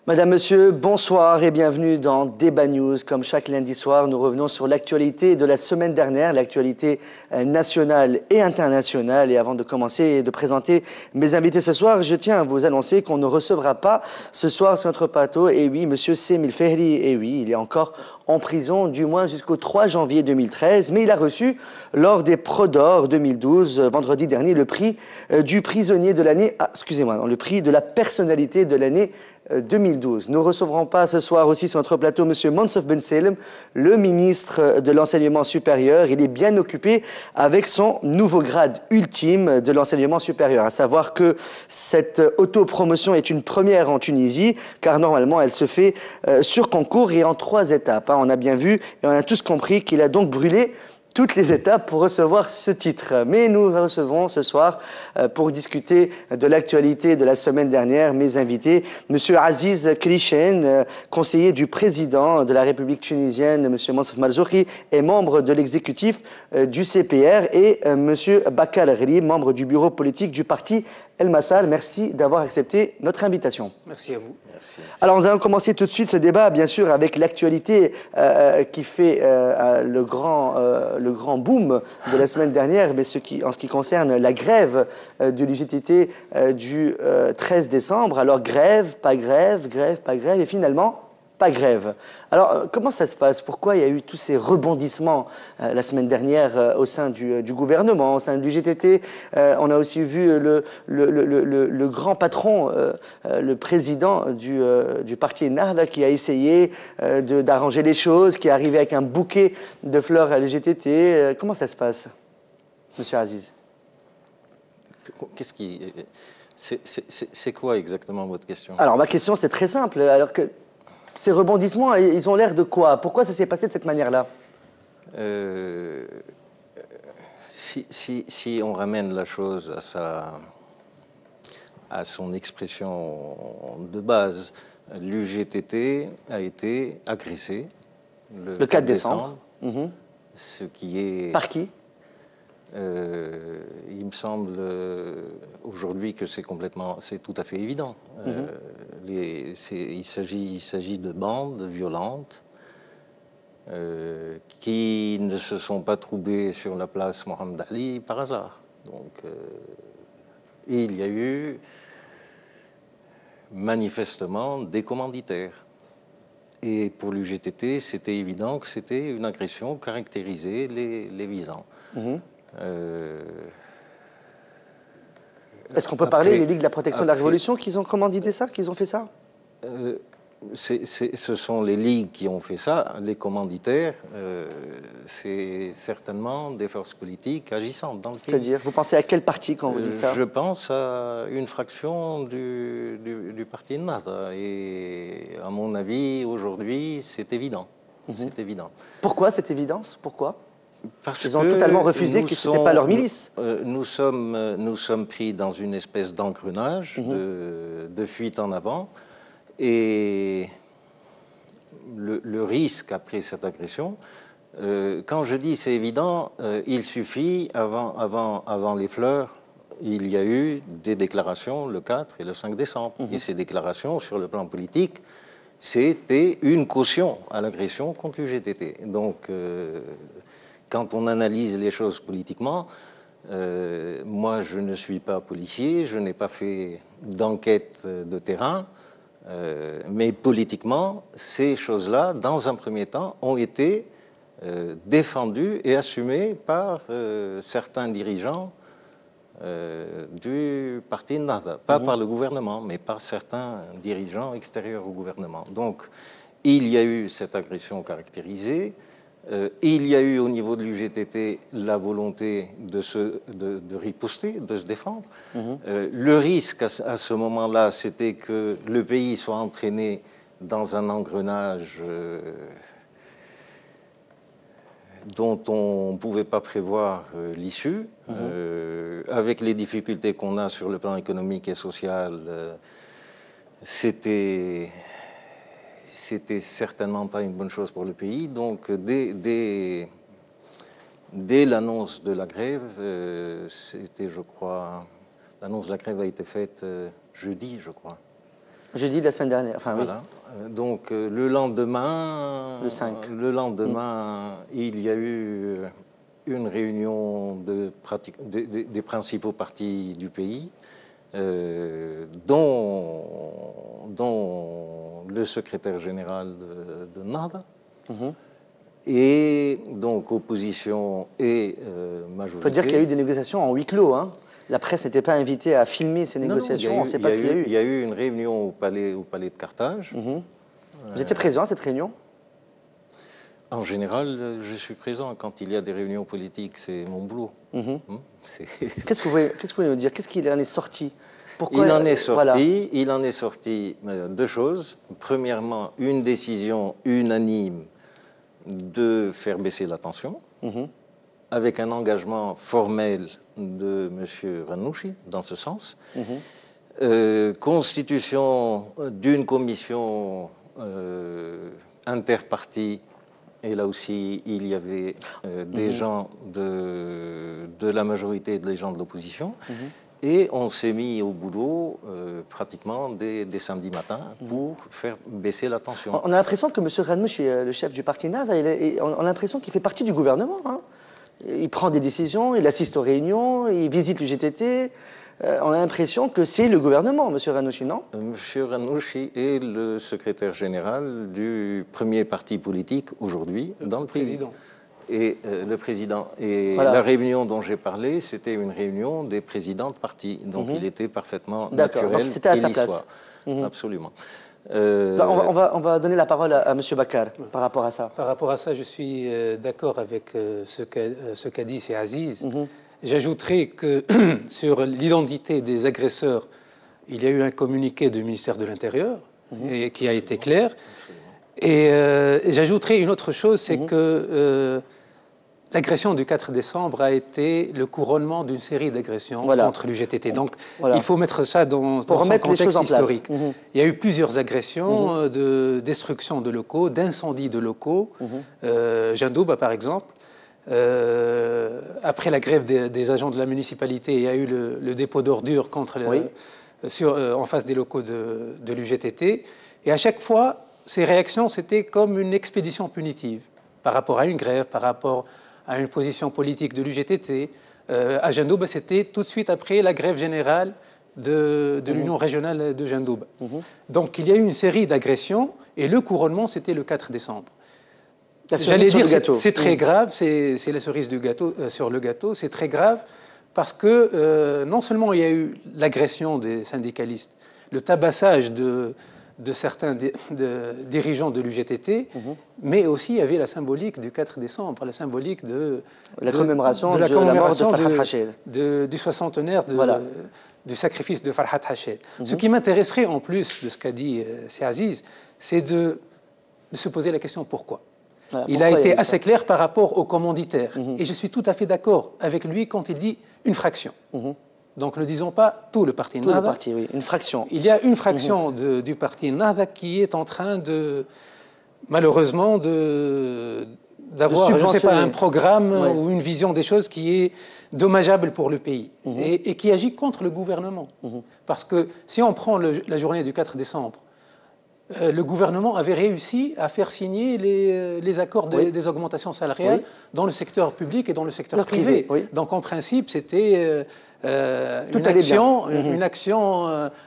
Madame, Monsieur, bonsoir et bienvenue dans Débat News. Comme chaque lundi soir, nous revenons sur l'actualité de la semaine dernière, l'actualité nationale et internationale. Et avant de commencer et de présenter mes invités ce soir, je tiens à vous annoncer qu'on ne recevra pas ce soir sur notre plateau, et oui, Monsieur Semil Fehri, et oui, il est encore en prison, du moins jusqu'au 3 janvier 2013, mais il a reçu, lors des Prodor 2012, vendredi dernier, le prix du prisonnier de l'année, le prix de la personnalité de l'année 2012. Nous ne recevrons pas ce soir aussi sur notre plateau M. Monsef Ben Salem, le ministre de l'Enseignement supérieur. Il est bien occupé avec son nouveau grade ultime de l'enseignement supérieur. À savoir que cette autopromotion est une première en Tunisie, car normalement elle se fait sur concours et en 3 étapes. On a bien vu et on a tous compris qu'il a donc brûlé toutes les étapes pour recevoir ce titre. Mais nous recevons ce soir, pour discuter de l'actualité de la semaine dernière, mes invités, Monsieur Aziz Klishen, conseiller du président de la République tunisienne, Monsieur Monsef Marzouki, et membre de l'exécutif du CPR, et Monsieur Bakal Ghri, membre du bureau politique du parti El Massal. Merci d'avoir accepté notre invitation. Merci à vous. Merci. Alors nous allons commencer tout de suite ce débat, bien sûr, avec l'actualité qui fait le grand boom de la semaine dernière, mais en ce qui concerne la grève de l'UGTT du 13 décembre. Alors grève, pas grève, et finalement pas grève. Alors comment ça se passe? Pourquoi il y a eu tous ces rebondissements la semaine dernière au sein du gouvernement, au sein de l'UGTT? On a aussi vu le grand patron, le président du parti Ennahda, qui a essayé d'arranger les choses, qui est arrivé avec un bouquet de fleurs à l'UGTT. Comment ça se passe, Monsieur Aziz? C'est quoi exactement votre question? Alors ma question, c'est très simple. Alors que ces rebondissements, ils ont l'air de quoi? Pourquoi ça s'est passé de cette manière-là? Si on ramène la chose à son expression de base, l'UGTT a été agressé le 4 décembre. Ce qui est... Par qui? Il me semble aujourd'hui que c'est tout à fait évident. Il s'agit de bandes violentes qui ne se sont pas trouvées sur la place Mohamed Ali par hasard. Donc, il y a eu manifestement des commanditaires. Et pour l'UGTT, c'était évident que c'était une agression caractérisée les visant. Est-ce qu'on peut parler des Ligues de la protection de la Révolution qu'ils ont commandité ça, qu'ils ont fait ça? Ce sont les ligues qui ont fait ça. Les commanditaires, c'est certainement des forces politiques agissantes dans le pays. C'est-à-dire, vous pensez à quel parti quand vous dites ça? Je pense à une fraction du parti Ennahda. Et à mon avis, aujourd'hui, c'est évident. C'est évident. Pourquoi cette évidence? Pourquoi? Parce Ils ont totalement refusé que ce n'était pas leur milice. Nous sommes pris dans une espèce d'engrenage, de fuite en avant. Et le risque après cette agression, quand je dis c'est évident, il suffit, avant les fleurs, il y a eu des déclarations le 4 et le 5 décembre. Et ces déclarations, sur le plan politique, c'était une caution à l'agression contre l'UGTT. Donc, quand on analyse les choses politiquement, moi je ne suis pas policier, je n'ai pas fait d'enquête de terrain, mais politiquement, ces choses-là, dans un premier temps, ont été défendues et assumées par certains dirigeants du parti Ennahda. Pas par le gouvernement, mais par certains dirigeants extérieurs au gouvernement. Donc, il y a eu cette agression caractérisée. Il y a eu au niveau de l'UGTT la volonté de riposter, de se défendre. Le risque à ce moment-là, c'était que le pays soit entraîné dans un engrenage dont on ne pouvait pas prévoir l'issue. Avec les difficultés qu'on a sur le plan économique et social, c'était certainement pas une bonne chose pour le pays. Donc, dès l'annonce de la grève, c'était, je crois, l'annonce de la grève a été faite jeudi, je crois. Jeudi de la semaine dernière, enfin voilà. Donc le lendemain, Le 5. Il y a eu une réunion des principaux partis du pays, dont le secrétaire général de Nahda, et donc opposition et majorité. Il faut dire qu'il y a eu des négociations en huis clos. Hein. La presse n'était pas invitée à filmer ces négociations, on ne sait pas ce qu'il y a eu. Il y a eu une réunion au palais de Carthage. Vous étiez présent à cette réunion? En général, je suis présent. Quand il y a des réunions politiques, c'est mon boulot. Qu'est-ce que vous pouvez nous dire? Qu'est-ce qu'il en est sorti? Pourquoi, il en est sorti deux choses. Premièrement, une décision unanime de faire baisser la tension, avec un engagement formel de M. Ranouchi dans ce sens. Constitution d'une commission interpartie, et là aussi il y avait des gens de la majorité et des gens de l'opposition. Et on s'est mis au boulot pratiquement dès samedi matin pour faire baisser la tension. On a l'impression que M. Ranouchi, le chef du parti Nahda, on a l'impression qu'il fait partie du gouvernement. Hein. Il prend des décisions, il assiste aux réunions, il visite le GTT. On a l'impression que c'est le gouvernement, M. Ranouchi, non? M. Ranouchi est le secrétaire général du premier parti politique aujourd'hui dans le pays. Et le président. Et voilà. La réunion dont j'ai parlé, c'était une réunion des présidents de parti. Donc il était parfaitement naturel c'était à sa qu'il y soit. Absolument. On va donner la parole à M. Bakar par rapport à ça. Par rapport à ça, je suis d'accord avec ce qu'a dit c'est Aziz. J'ajouterai que sur l'identité des agresseurs, il y a eu un communiqué du ministère de l'Intérieur qui a été clair. Et j'ajouterai une autre chose, c'est que l'agression du 4 décembre a été le couronnement d'une série d'agressions contre l'UGTT. Donc, il faut mettre ça dans son contexte historique. Il y a eu plusieurs agressions de destruction de locaux, d'incendies de locaux. Jandouba, par exemple. Après la grève des agents de la municipalité, il y a eu le dépôt d'ordures en face des locaux de l'UGTT. Et à chaque fois, ces réactions, c'était comme une expédition punitive par rapport à une grève, par rapport à une position politique de l'UGTT. À Jandouba, c'était tout de suite après la grève générale de l'Union régionale de Jandouba. Donc il y a eu une série d'agressions et le couronnement, c'était le 4 décembre. J'allais dire, c'est très grave, c'est la cerise du gâteau, sur le gâteau, c'est très grave parce que non seulement il y a eu l'agression des syndicalistes, le tabassage de certains dirigeants de l'UGTT, mais aussi il y avait la symbolique du 4 décembre, la symbolique de la commémoration de la mort de Farhat Hached. Du soixantenaire du sacrifice de Farhat Hached. Ce qui m'intéresserait en plus de ce qu'a dit Aziz, c'est de se poser la question pourquoi. Il a été assez clair par rapport aux commanditaires. Et je suis tout à fait d'accord avec lui quand il dit une fraction. Donc ne disons pas tout le parti Nahda. Tout le parti, oui, une fraction. Il y a une fraction du parti Nahda qui est en train de, malheureusement, d'avoir, je ne sais pas, un programme ou une vision des choses qui est dommageable pour le pays et qui agit contre le gouvernement. Parce que si on prend la journée du 4 décembre, le gouvernement avait réussi à faire signer les accords des augmentations salariales dans le secteur public et dans le secteur privé. Donc, en principe, c'était une action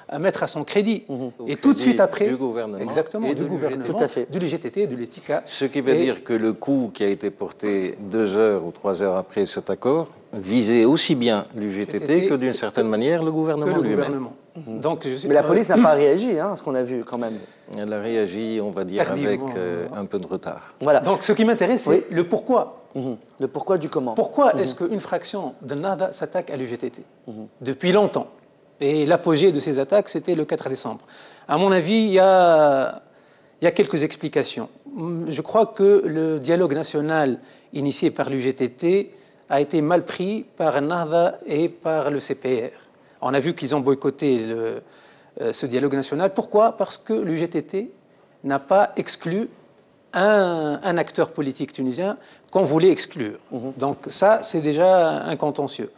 à mettre à son crédit. Et tout de suite après... Du gouvernement. Exactement, du gouvernement, tout à fait. du LGTT, de l'ETICA. Ce qui veut dire que le coup qui a été porté 2 heures ou 3 heures après cet accord visait aussi bien l'UGTT que d'une certaine manière le gouvernement lui-même. Donc, mais la police n'a pas réagi, à ce qu'on a vu quand même. Elle a réagi, on va dire, avec un peu de retard. Voilà. Donc ce qui m'intéresse, c'est le pourquoi. Le pourquoi du comment. Pourquoi est-ce qu'une fraction de Nahda s'attaque à l'UGTT depuis longtemps? Et l'apogée de ces attaques, c'était le 4 décembre. À mon avis, il y a quelques explications. Je crois que le dialogue national initié par l'UGTT a été mal pris par Nahda et par le CPR. On a vu qu'ils ont boycotté ce dialogue national. Pourquoi? Parce que l'UGTT n'a pas exclu un acteur politique tunisien qu'on voulait exclure. Donc ça, c'est déjà un contentieux.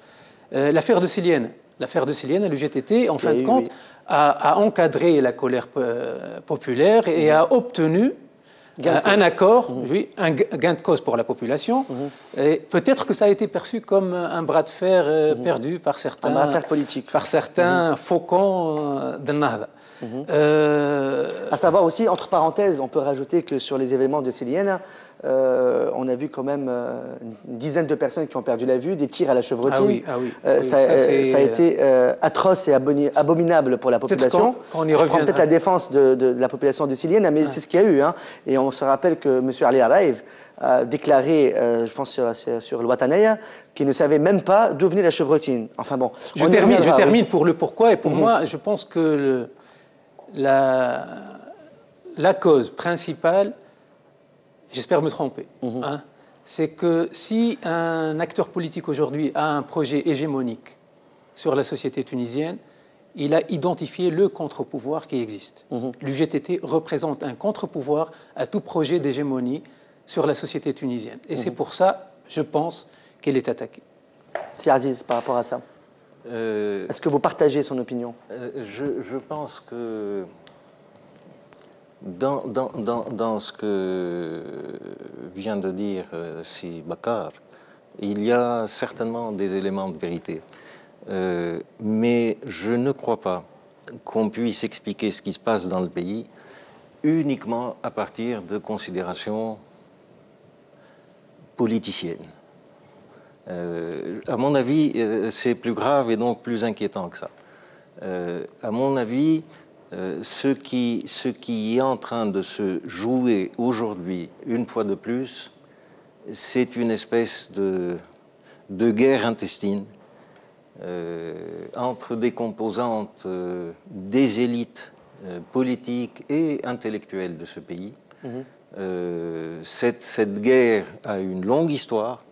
L'affaire de Silienne à l'UGTT, en fin de compte, a encadré la colère populaire et a obtenu un accord, oui, un gain de cause pour la population. Et peut-être que ça a été perçu comme un bras de fer perdu par certains, un bras de fer politique. Par certains faucons de Nahda. À savoir aussi, entre parenthèses, on peut rajouter que sur les événements de Silienne, on a vu quand même une dizaine de personnes qui ont perdu la vue, des tirs à la chevrotine. Ça a été atroce et abominable pour la population. Quand on y revient, peut-être la défense de la population de Silienne, mais c'est ce qu'il y a eu. Hein. Et on se rappelle que M. Ali Araïv a déclaré, je pense sur le Wataneya, qu'il ne savait même pas d'où venait la chevrotine. Enfin bon. Je termine pour le pourquoi. Et pour moi, je pense que la cause principale, j'espère me tromper, hein, c'est que si un acteur politique aujourd'hui a un projet hégémonique sur la société tunisienne, il a identifié le contre-pouvoir qui existe. L'UGTT représente un contre-pouvoir à tout projet d'hégémonie sur la société tunisienne. Et c'est pour ça, je pense, qu'elle est attaquée. C'est Aziz, par rapport à ça. Est-ce que vous partagez son opinion? Je pense que dans ce que vient de dire Si Bakar, il y a certainement des éléments de vérité. Mais je ne crois pas qu'on puisse expliquer ce qui se passe dans le pays uniquement à partir de considérations politiciennes. À mon avis, c'est plus grave et donc plus inquiétant que ça. À mon avis, ce qui est en train de se jouer aujourd'hui, une fois de plus, c'est une espèce de guerre intestine entre des composantes des élites politiques et intellectuelles de ce pays. Cette guerre a une longue histoire.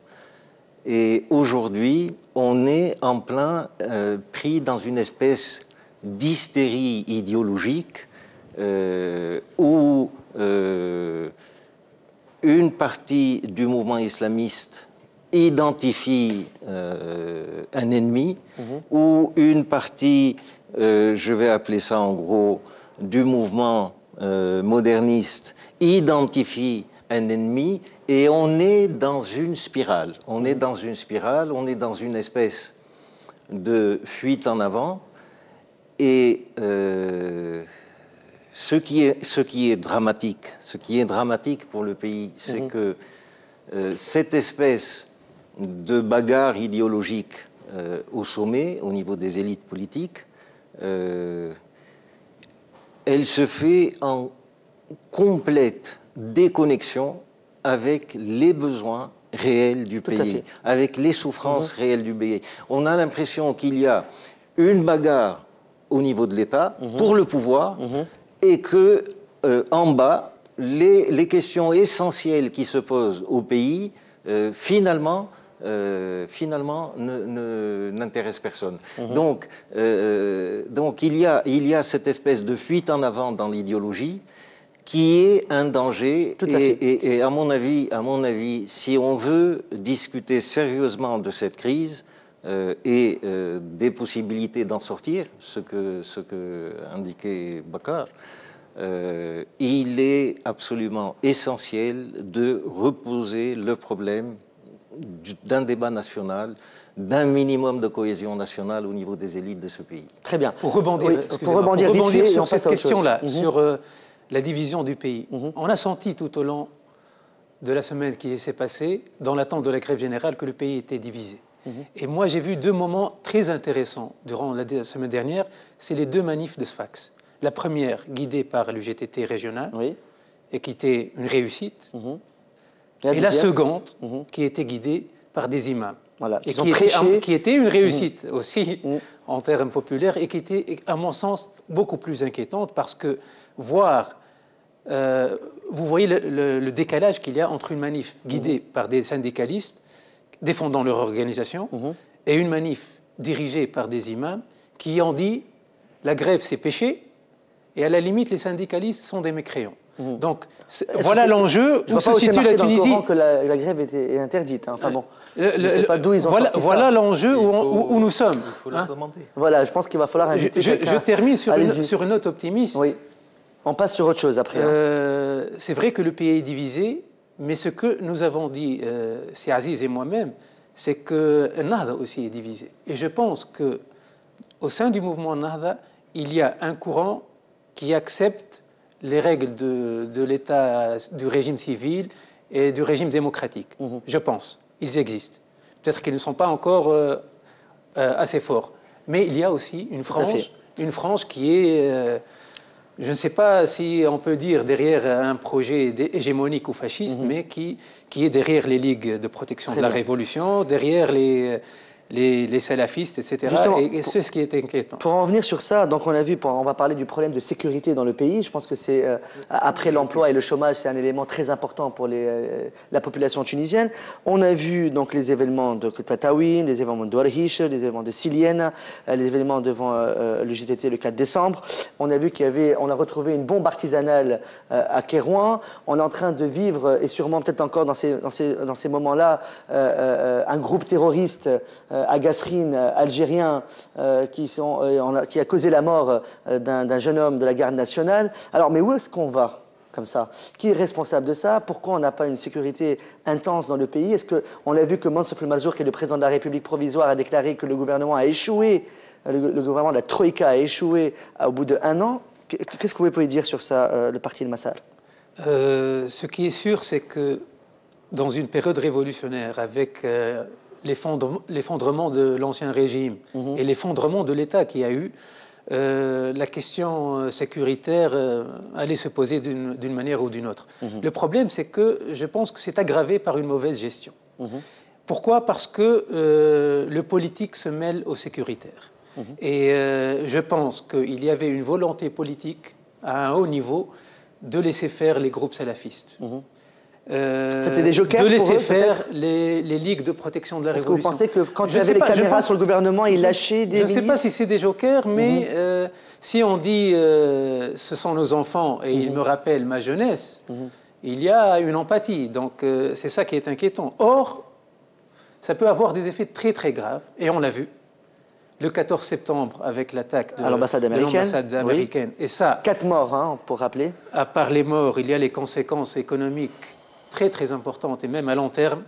Et aujourd'hui, on est en plein pris dans une espèce d'hystérie idéologique où une partie du mouvement islamiste identifie un ennemi, ou une partie, je vais appeler ça en gros, du mouvement moderniste identifie un ennemi. Et on est dans une spirale. On est dans une spirale, on est dans une espèce de fuite en avant. Et ce qui est dramatique pour le pays, c'est que cette espèce de bagarre idéologique au sommet, au niveau des élites politiques, elle se fait en complète déconnexion avec les besoins réels du pays, avec les souffrances réelles du pays. On a l'impression qu'il y a une bagarre au niveau de l'État pour le pouvoir et que en bas, les questions essentielles qui se posent au pays, finalement n'intéressent personne. Donc il y a cette espèce de fuite en avant dans l'idéologie qui est un danger. Et à mon avis, si on veut discuter sérieusement de cette crise et des possibilités d'en sortir, ce que indiquait Bakar, il est absolument essentiel de reposer le problème d'un débat national, d'un minimum de cohésion nationale au niveau des élites de ce pays. Très bien. Pour rebondir sur cette question-là, sur la division du pays. On a senti tout au long de la semaine qui s'est passée, dans l'attente de la grève générale, que le pays était divisé. Et moi, j'ai vu deux moments très intéressants durant la semaine dernière. C'est les deux manifs de Sfax. La première, guidée par l'UGTT régional, et qui était une réussite. Et la seconde, qui était guidée par des imams. Voilà. Et qui était une réussite aussi, en termes populaires, et qui était, à mon sens, beaucoup plus inquiétante, parce que voir, vous voyez le décalage qu'il y a entre une manif guidée par des syndicalistes défendant leur organisation et une manif dirigée par des imams qui ont dit la grève c'est péché et à la limite les syndicalistes sont des mécréants. Donc voilà l'enjeu où se situe la Tunisie. Dans le Coran que la grève est interdite. Hein. Enfin bon, je ne sais pas d'où ils ont sorti ça. Voilà l'enjeu où nous sommes. Il faut le demander. Voilà, je pense qu'il va falloir inviter Je termine sur une note optimiste. Oui. On passe sur autre chose après. C'est vrai que le pays est divisé, mais ce que nous avons dit, c'est Aziz et moi-même, c'est que Nahda aussi est divisé. Et je pense qu'au sein du mouvement Nahda, il y a un courant qui accepte les règles de l'État, du régime civil et du régime démocratique. Je pense. Ils existent. Peut-être qu'ils ne sont pas encore assez forts. Mais il y a aussi une frange qui est... je ne sais pas si on peut dire derrière un projet hégémonique ou fasciste, mais qui est derrière les ligues de protection de la Révolution, derrière les salafistes, etc. Justement, et c'est ce qui est inquiétant. Pour en revenir sur ça, donc on va parler du problème de sécurité dans le pays. Je pense que c'est, après l'emploi et le chômage, c'est un élément très important pour la population tunisienne. On a vu donc les événements de Tataouine, les événements de Ouarhiche, les événements de Silienne, les événements devant le GTT le 4 décembre. On a vu on a retrouvé une bombe artisanale à Kérouan. On est en train de vivre, et sûrement peut-être encore dans ces moments-là, un groupe terroriste à Gasserine, algérien, qui a causé la mort d'un jeune homme de la garde nationale. Alors, mais où est-ce qu'on va comme ça? Qui est responsable de ça? Pourquoi on n'a pas une sécurité intense dans le pays? Est-ce qu'on a vu que Mansour El-Marzouk, qui est le président de la République provisoire, a déclaré que le gouvernement a échoué, le gouvernement de la Troïka a échoué au bout d'1 an? Qu'est-ce que vous pouvez dire sur ça, le parti de Massal? Ce qui est sûr, c'est que dans une période révolutionnaire, avec l'effondrement de l'ancien régime et l'effondrement de l'État qu'il y a eu, la question sécuritaire allait se poser d'une manière ou d'une autre. Le problème, c'est que je pense que c'est aggravé par une mauvaise gestion. Pourquoi? Parce que le politique se mêle au sécuritaire. Et je pense qu'il y avait une volonté politique à un haut niveau de laisser faire les groupes salafistes. C'était des jokers de laisser pour eux, faire les ligues de protection de la Révolution. Est-ce que vous pensez que quand il y avait les caméras sur le gouvernement, ils lâchaient des milices? Je ne sais pas si c'est des jokers, mais si on dit ce sont nos enfants et ils me rappellent ma jeunesse, il y a une empathie. Donc c'est ça qui est inquiétant. Or, ça peut avoir des effets très très graves, et on l'a vu. Le 14 septembre, avec l'attaque de l'ambassade américaine. Oui. Et ça, 4 morts, hein, pour rappeler. À part les morts, il y a les conséquences économiques très très importantes, et même à long terme,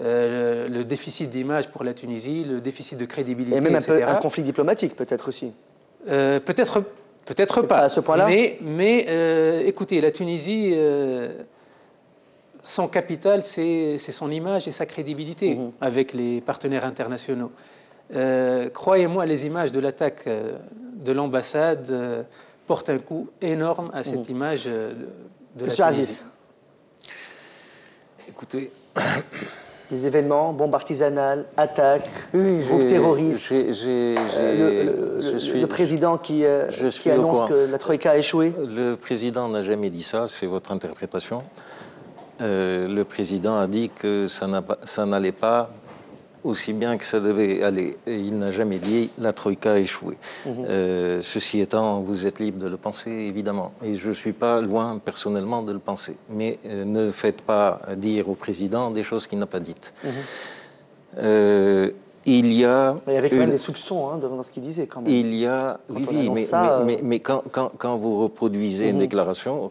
le déficit d'image pour la Tunisie, le déficit de crédibilité, et même etc. un conflit diplomatique, peut-être aussi. Peut-être pas. À ce point-là. Mais écoutez, la Tunisie, son capital, c'est son image et sa crédibilité avec les partenaires internationaux. Croyez-moi, les images de l'attaque de l'ambassade portent un coup énorme à cette image de la Tunisie. Aziz. Écoutez, des événements, bombes artisanales, attaques, groupes terroristes. Le président qui annonce que la Troïka a échoué. Le président n'a jamais dit ça, c'est votre interprétation. Le président a dit que ça n'allait pas aussi bien que ça devait aller. Et il n'a jamais dit la Troïka a échoué. Ceci étant, vous êtes libre de le penser, évidemment. Et je ne suis pas loin, personnellement, de le penser. Mais ne faites pas dire au président des choses qu'il n'a pas dites. Il y avait quand même des soupçons dans ce qu'il disait, quand même. Il y a... Oui, mais quand vous reproduisez une déclaration,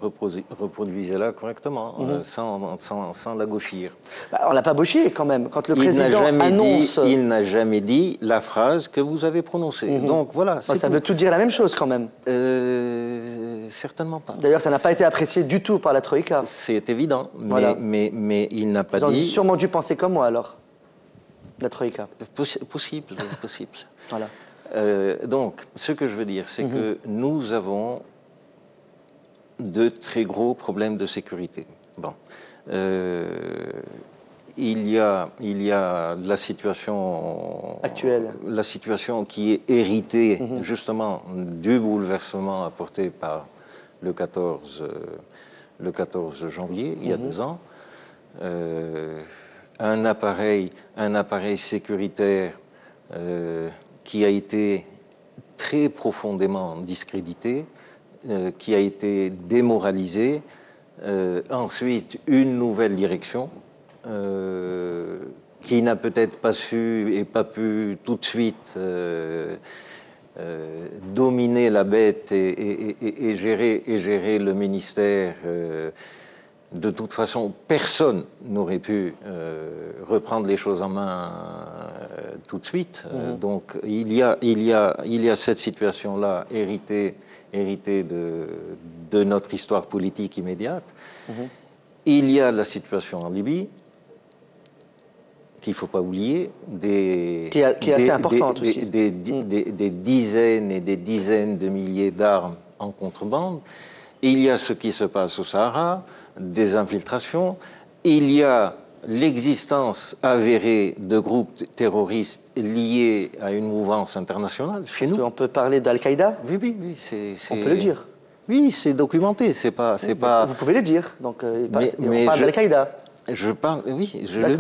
reproduisez-la correctement, sans la gauchir. On ne l'a pas gauchie, quand même. Quand le président annonce... Il n'a jamais dit la phrase que vous avez prononcée. Donc, voilà. Ça veut tout dire la même chose, quand même. Certainement pas. D'ailleurs, ça n'a pas été apprécié du tout par la Troïka. C'est évident. Voilà. Mais il n'a pas dit... Vous avez sûrement dû penser comme moi, alors. La Troïka. Possible. Voilà. Donc, ce que je veux dire, c'est que nous avons de très gros problèmes de sécurité. Bon. Il y a la situation actuelle, la situation qui est héritée justement du bouleversement apporté par le 14 janvier, il y a 2 ans. Un appareil sécuritaire qui a été très profondément discrédité, qui a été démoralisé, Ensuite, une nouvelle direction qui n'a peut-être pas su et pas pu tout de suite dominer la bête et gérer le ministère. De toute façon, personne n'aurait pu reprendre les choses en main tout de suite. Donc, il y a cette situation-là héritée de notre histoire politique immédiate. Il y a la situation en Libye, qu'il ne faut pas oublier, qui est assez importante aussi. Des dizaines et des dizaines de milliers d'armes en contrebande. Il y a ce qui se passe au Sahara, des infiltrations. Il y a l'existence avérée de groupes terroristes liés à une mouvance internationale chez nous. Est-ce qu'on peut parler d'Al-Qaïda? Oui, on peut le dire. Oui, c'est documenté. C'est pas. Vous pouvez le dire. Donc, mais on parle d'Al-Qaïda. Je parle, oui, je le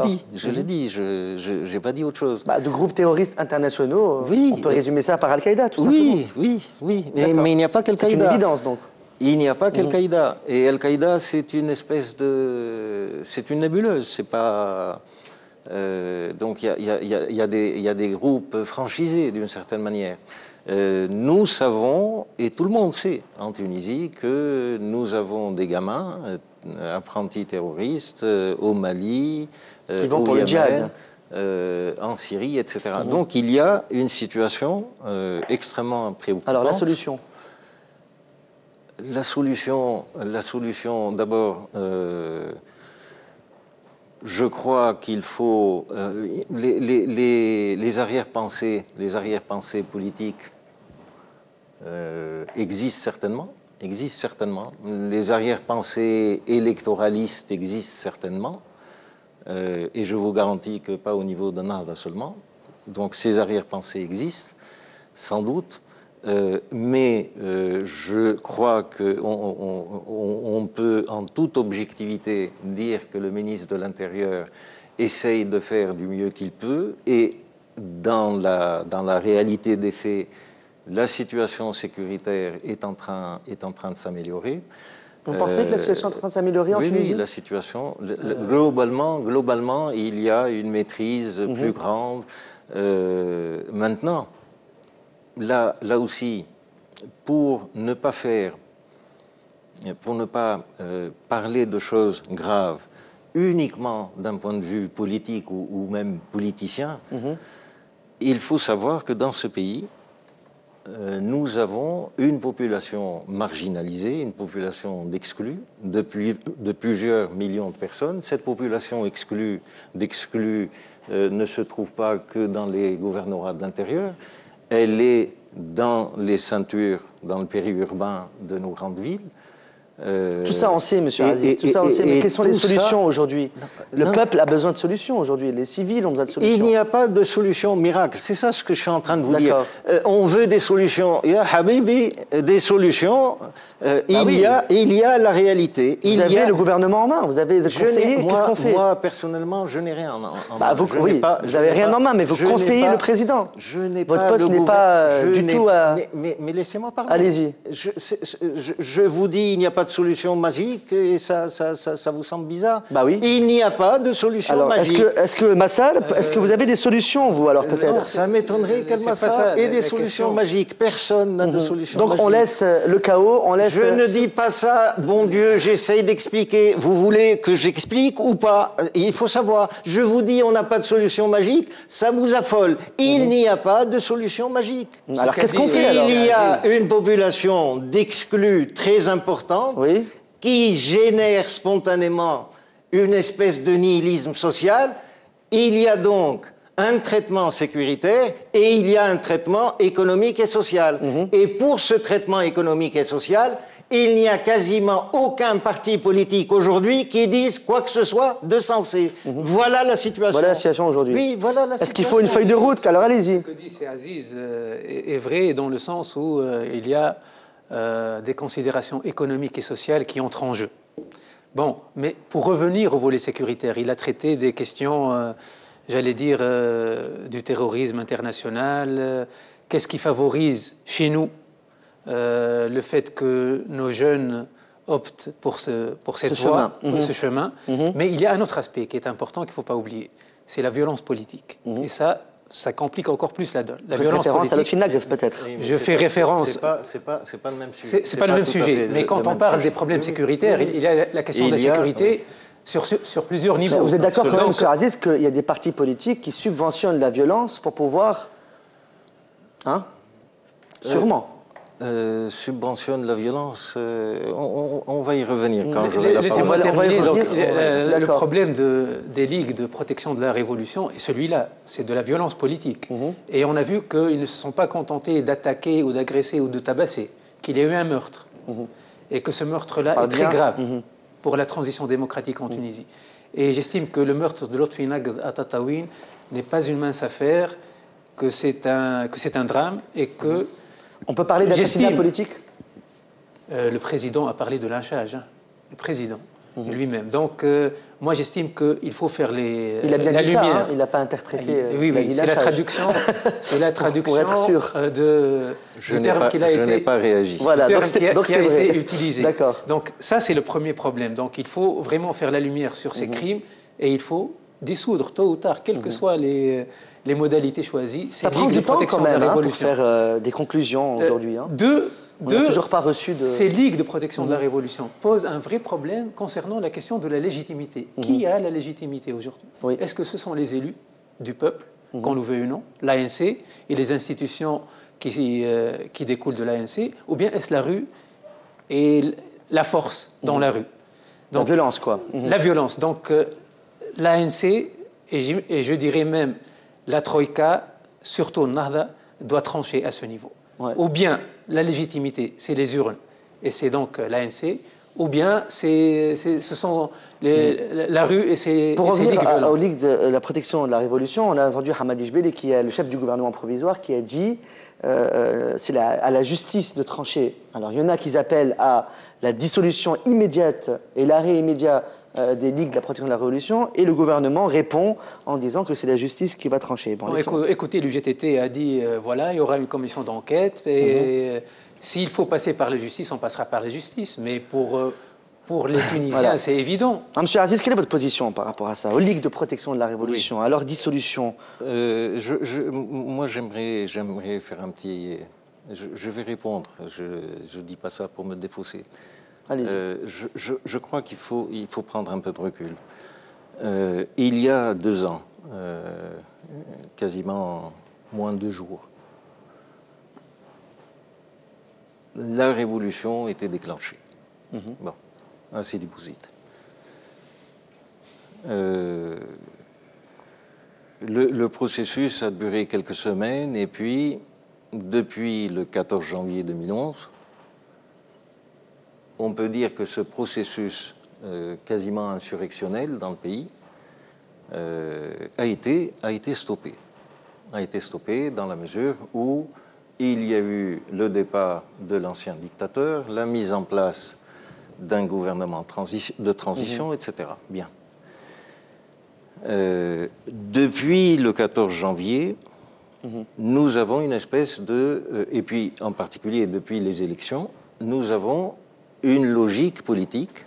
dis, je n'ai pas dit autre chose. De groupes terroristes internationaux, on peut résumer ça par Al-Qaïda, tout simplement. Oui, mais il n'y a pas qu'Al-Qaïda. C'est une évidence, donc. Il n'y a pas qu'Al-Qaïda. Et Al-Qaïda, c'est une espèce de... C'est une nébuleuse, c'est pas... donc il y a des groupes franchisés, d'une certaine manière. Nous savons, et tout le monde sait en Tunisie, que nous avons des gamins, apprentis terroristes, au Mali, qui vont au pour Yémen, le djihad. en Syrie, etc. Donc il y a une situation extrêmement préoccupante. Alors la solution? La solution, d'abord, je crois qu'il faut les arrière-pensées politiques existent certainement. Les arrière-pensées électoralistes existent certainement, et je vous garantis que pas au niveau de Nahda seulement. Donc ces arrière-pensées existent, sans doute. Mais je crois qu'on peut en toute objectivité dire que le ministre de l'Intérieur essaye de faire du mieux qu'il peut, et dans la réalité des faits, la situation sécuritaire est en train de s'améliorer. Vous pensez que la situation est en train de s'améliorer en Tunisie? Oui, la situation, globalement, il y a une maîtrise plus grande. Maintenant, là aussi, pour ne pas parler de choses graves uniquement d'un point de vue politique ou même politicien, il faut savoir que dans ce pays, nous avons une population marginalisée, une population d'exclus, de plusieurs millions de personnes. Cette population d'exclus ne se trouve pas que dans les gouvernorats d'intérieur. Elle est dans les ceintures, dans le périurbain de nos grandes villes. Tout ça on sait, monsieur Aziz, tout ça on sait, mais quelles sont les solutions aujourd'hui? Le peuple a besoin de solutions aujourd'hui, les civils ont besoin de solutions. Il n'y a pas de solution miracle, c'est ça ce que je suis en train de vous dire. On veut des solutions, ya Habibi, des solutions, il y a la réalité. Vous avez le gouvernement en main, vous avez des conseillers, qu'est-ce qu'on fait? Moi, personnellement, je n'ai rien en main. Vous n'avez rien en main, mais vous conseillez le président. Votre poste n'est pas du tout à... Mais laissez-moi parler. Allez-y. Je vous dis, il n'y a pas de solution magique, et ça vous semble bizarre? Oui. Il n'y a pas de solution magique. Est-ce que Massal, est-ce que vous avez des solutions, vous, alors peut-être? Ça m'étonnerait qu'Al-Massal ait des solutions magiques. Personne n'a de solution magique. Donc on laisse le chaos, on laisse... Je ne dis pas ça, bon Dieu, j'essaye d'expliquer. Vous voulez que j'explique ou pas? Il faut savoir. Je vous dis, on n'a pas de solution magique, ça vous affole. Il n'y a pas de solution magique. Alors qu'est-ce qu'on fait alors? Il y a une population d'exclus très importante qui génère spontanément une espèce de nihilisme social. Il y a donc un traitement sécuritaire et il y a un traitement économique et social. Et pour ce traitement économique et social, il n'y a quasiment aucun parti politique aujourd'hui qui dise quoi que ce soit de sensé. Voilà la situation. Voilà la situation aujourd'hui. Oui, voilà la situation. Est-ce qu'il faut une feuille de route? Alors allez-y. Ce que dit Aziz est vrai dans le sens où il y a des considérations économiques et sociales qui entrent en jeu. Bon, mais pour revenir au volet sécuritaire, il a traité des questions, j'allais dire, du terrorisme international. Qu'est-ce qui favorise chez nous le fait que nos jeunes opte pour cette voie, ce chemin. Mais il y a un autre aspect qui est important qu'il ne faut pas oublier, c'est la violence politique. Et ça complique encore plus la donne. La violence référence politique, à Lotfi peut-être. Oui, je fais référence... C'est pas le même sujet. C'est pas le même sujet, mais quand on parle des problèmes sécuritaires, il y a la question de la sécurité sur plusieurs niveaux. Vous êtes d'accord quand même, M. Aziz, qu'il y a des partis politiques qui subventionnent la violence pour pouvoir... Hein? Sûrement. Subventionne la violence, on va y revenir quand j'aurai la parole. Laissez-moi terminer. Donc, le problème des ligues de protection de la révolution est celui-là, c'est de la violence politique. Et on a vu qu'ils ne se sont pas contentés d'attaquer ou d'agresser ou de tabasser, qu'il y a eu un meurtre. Et que ce meurtre-là est très grave pour la transition démocratique en Tunisie. Et j'estime que le meurtre de Lotfi Naqd à Tataouine n'est pas une mince affaire, que c'est un drame et que... On peut parler d'assassinat politique? Le président a parlé de lynchage, hein, le président lui-même. Donc, moi, j'estime qu'il faut faire il a bien la dit lumière. Ça, hein, il n'a pas interprété. Oui, c'est la traduction. C'est la traduction du terme qui a réagi. Voilà, donc qui a été utilisé. Donc, ça, c'est le premier problème. Donc, il faut vraiment faire la lumière sur ces crimes et il faut dissoudre tôt ou tard, quelles que soient les modalités choisies. Ça prend du temps quand même pour faire des conclusions aujourd'hui. Hein. On n'a toujours pas reçu de... Ces ligues de protection de la révolution posent un vrai problème concernant la question de la légitimité. Qui a la légitimité aujourd'hui? Est-ce que ce sont les élus du peuple, qu'on le veuille ou non, l'ANC et les institutions qui découlent de l'ANC, ou bien est-ce la rue et la force dans la rue? Donc, la violence, quoi. La violence. Donc, l'ANC, et je dirais même la Troïka, surtout Nahda, doit trancher à ce niveau. Ou bien la légitimité, c'est les urnes, et c'est donc l'ANC, ou bien ce sont la rue et ses Pour revenir ligues aux ligues de la protection de la révolution, on a entendu Hamadi Jbeli, qui est le chef du gouvernement provisoire, qui a dit c'est à la justice de trancher. Alors il y en a qui appellent à la dissolution immédiate et l'arrêt immédiat des ligues de la protection de la révolution, et le gouvernement répond en disant que c'est la justice qui va trancher. Bon, écoutez, l'UGTT a dit, voilà, il y aura une commission d'enquête, et s'il faut passer par la justice, on passera par la justice, mais pour les Tunisiens, c'est évident. Monsieur Aziz, quelle est votre position par rapport à ça, aux ligues de protection de la révolution, à leur dissolution? Moi, j'aimerais faire un petit... Je vais répondre, je ne dis pas ça pour me défausser. Je crois qu'il faut prendre un peu de recul. Il y a 2 ans, quasiment moins de 2 jours, la révolution était déclenchée. Bon, ainsi déposite. Le processus a duré quelques semaines et puis, depuis le 14 janvier 2011, on peut dire que ce processus quasiment insurrectionnel dans le pays a été stoppé. A été stoppé dans la mesure où il y a eu le départ de l'ancien dictateur, la mise en place d'un gouvernement de transition, etc. Bien. Depuis le 14 janvier, nous avons une espèce de... et puis en particulier depuis les élections, nous avons une logique politique.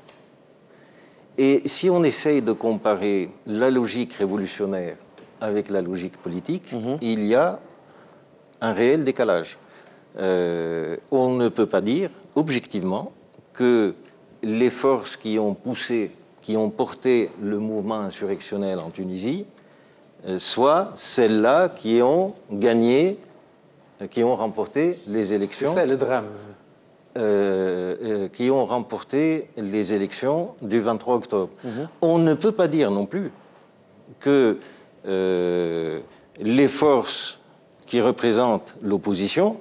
Et si on essaye de comparer la logique révolutionnaire avec la logique politique, il y a un réel décalage. On ne peut pas dire objectivement que les forces qui ont porté le mouvement insurrectionnel en Tunisie soient celles-là qui ont gagné, qui ont remporté les élections. C'est ça le drame. Qui ont remporté les élections du 23 octobre. On ne peut pas dire non plus que les forces qui représentent l'opposition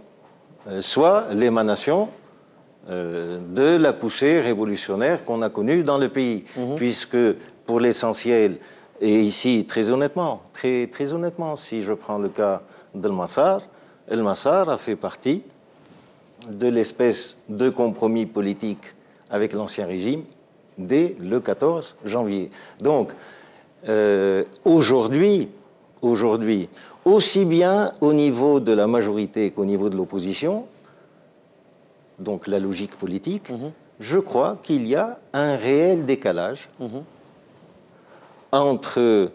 soient l'émanation de la poussée révolutionnaire qu'on a connue dans le pays. Puisque, pour l'essentiel, et ici, très honnêtement, si je prends le cas d'El Massar, El Massar a fait partie de l'espèce de compromis politique avec l'ancien régime dès le 14 janvier. Donc, aujourd'hui, aussi bien au niveau de la majorité qu'au niveau de l'opposition, donc la logique politique, je crois qu'il y a un réel décalage entre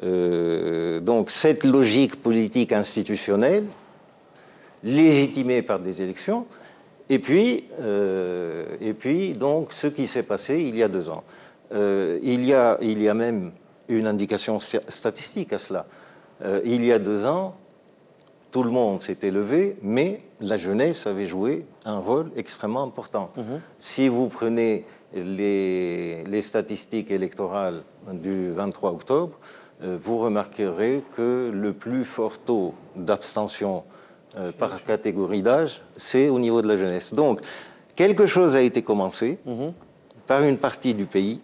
donc cette logique politique institutionnelle légitimée par des élections et puis donc ce qui s'est passé il y a 2 ans. Il y a même une indication statistique à cela. Il y a 2 ans, tout le monde s'était levé, mais la jeunesse avait joué un rôle extrêmement important. Si vous prenez les statistiques électorales du 23 octobre, vous remarquerez que le plus fort taux d'abstention par catégorie d'âge, c'est au niveau de la jeunesse. Donc, quelque chose a été commencé par une partie du pays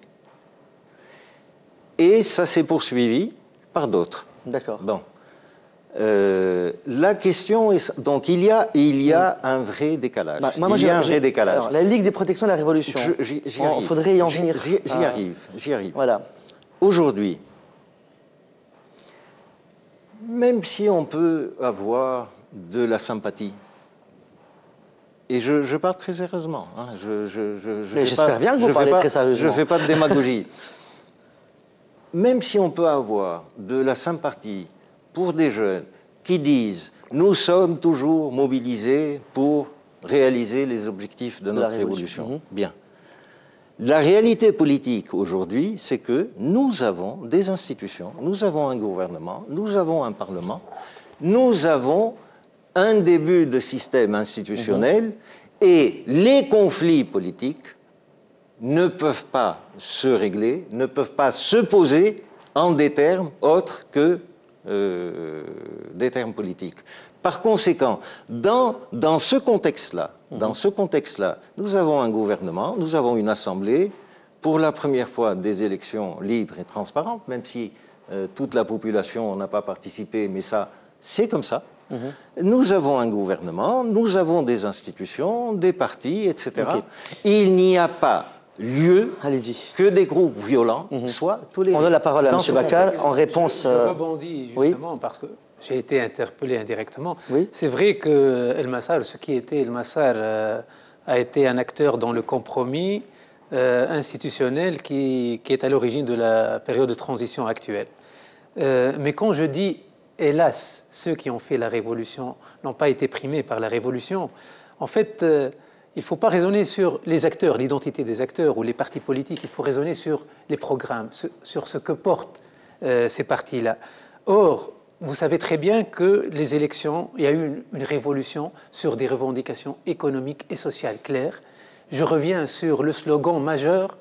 et ça s'est poursuivi par d'autres. D'accord. Bon. La question est... Donc, il y a un vrai décalage. Il y a un vrai décalage. Alors, la Ligue des protections de la Révolution, il faudrait y en venir. J'y arrive. Voilà. Aujourd'hui, même si on peut avoir de la sympathie, et je parle très sérieusement, hein, mais j'espère bien que vous parlez très sérieusement. Je ne fais pas de démagogie. Même si on peut avoir de la sympathie pour des jeunes qui disent « nous sommes toujours mobilisés pour réaliser les objectifs de notre révolution ». Bien. La réalité politique aujourd'hui, c'est que nous avons des institutions, nous avons un gouvernement, nous avons un parlement, nous avons un début de système institutionnel et les conflits politiques ne peuvent pas se régler, ne peuvent pas se poser en des termes autres que des termes politiques. Par conséquent, dans ce contexte-là, nous avons un gouvernement, nous avons une assemblée, pour la première fois des élections libres et transparentes, même si toute la population n'a pas participé, mais ça, c'est comme ça. Nous avons un gouvernement, nous avons des institutions, des partis, etc. Il n'y a pas lieu que des groupes violents soient tolérés. On donne la parole à M. Bacar en réponse... Je rebondis justement parce que j'ai été interpellé indirectement. Oui. C'est vrai que El Massar, ce qui était El Massar, a été un acteur dans le compromis institutionnel qui est à l'origine de la période de transition actuelle. Mais quand je dis hélas, ceux qui ont fait la révolution n'ont pas été primés par la révolution, en fait, il ne faut pas raisonner sur les acteurs, l'identité des acteurs ou les partis politiques, il faut raisonner sur les programmes, sur ce que portent ces partis-là. Or, vous savez très bien que les élections, il y a eu une révolution sur des revendications économiques et sociales claires. Je reviens sur le slogan majeur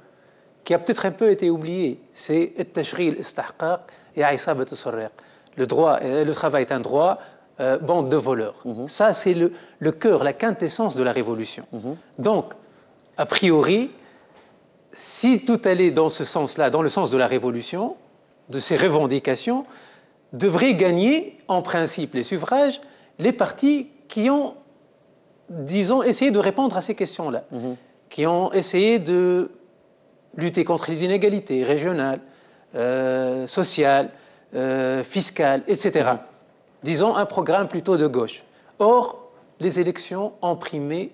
qui a peut-être un peu été oublié, c'est « At-Tashghil Istahqaq et Aïsabat As-Sarraq ». Le travail est un droit, bande de voleurs. Ça, c'est le cœur, la quintessence de la révolution. Donc, a priori, si tout allait dans ce sens-là, dans le sens de la révolution, de ces revendications, devraient gagner, en principe, les suffrages, les partis qui ont, disons, essayé de répondre à ces questions-là, qui ont essayé de lutter contre les inégalités régionales, sociales, fiscale, etc. Disons un programme plutôt de gauche. Or, les élections ont primé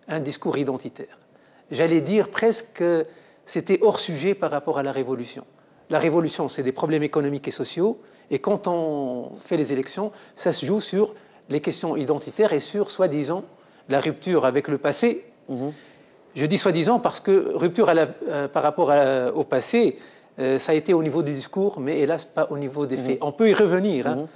un discours identitaire. J'allais dire presque que c'était hors sujet par rapport à la révolution. La révolution, c'est des problèmes économiques et sociaux, et quand on fait les élections, ça se joue sur les questions identitaires et sur, soi-disant, la rupture avec le passé. Je dis soi-disant parce que rupture par rapport au passé, ça a été au niveau du discours, mais hélas pas au niveau des faits. On peut y revenir. Hein.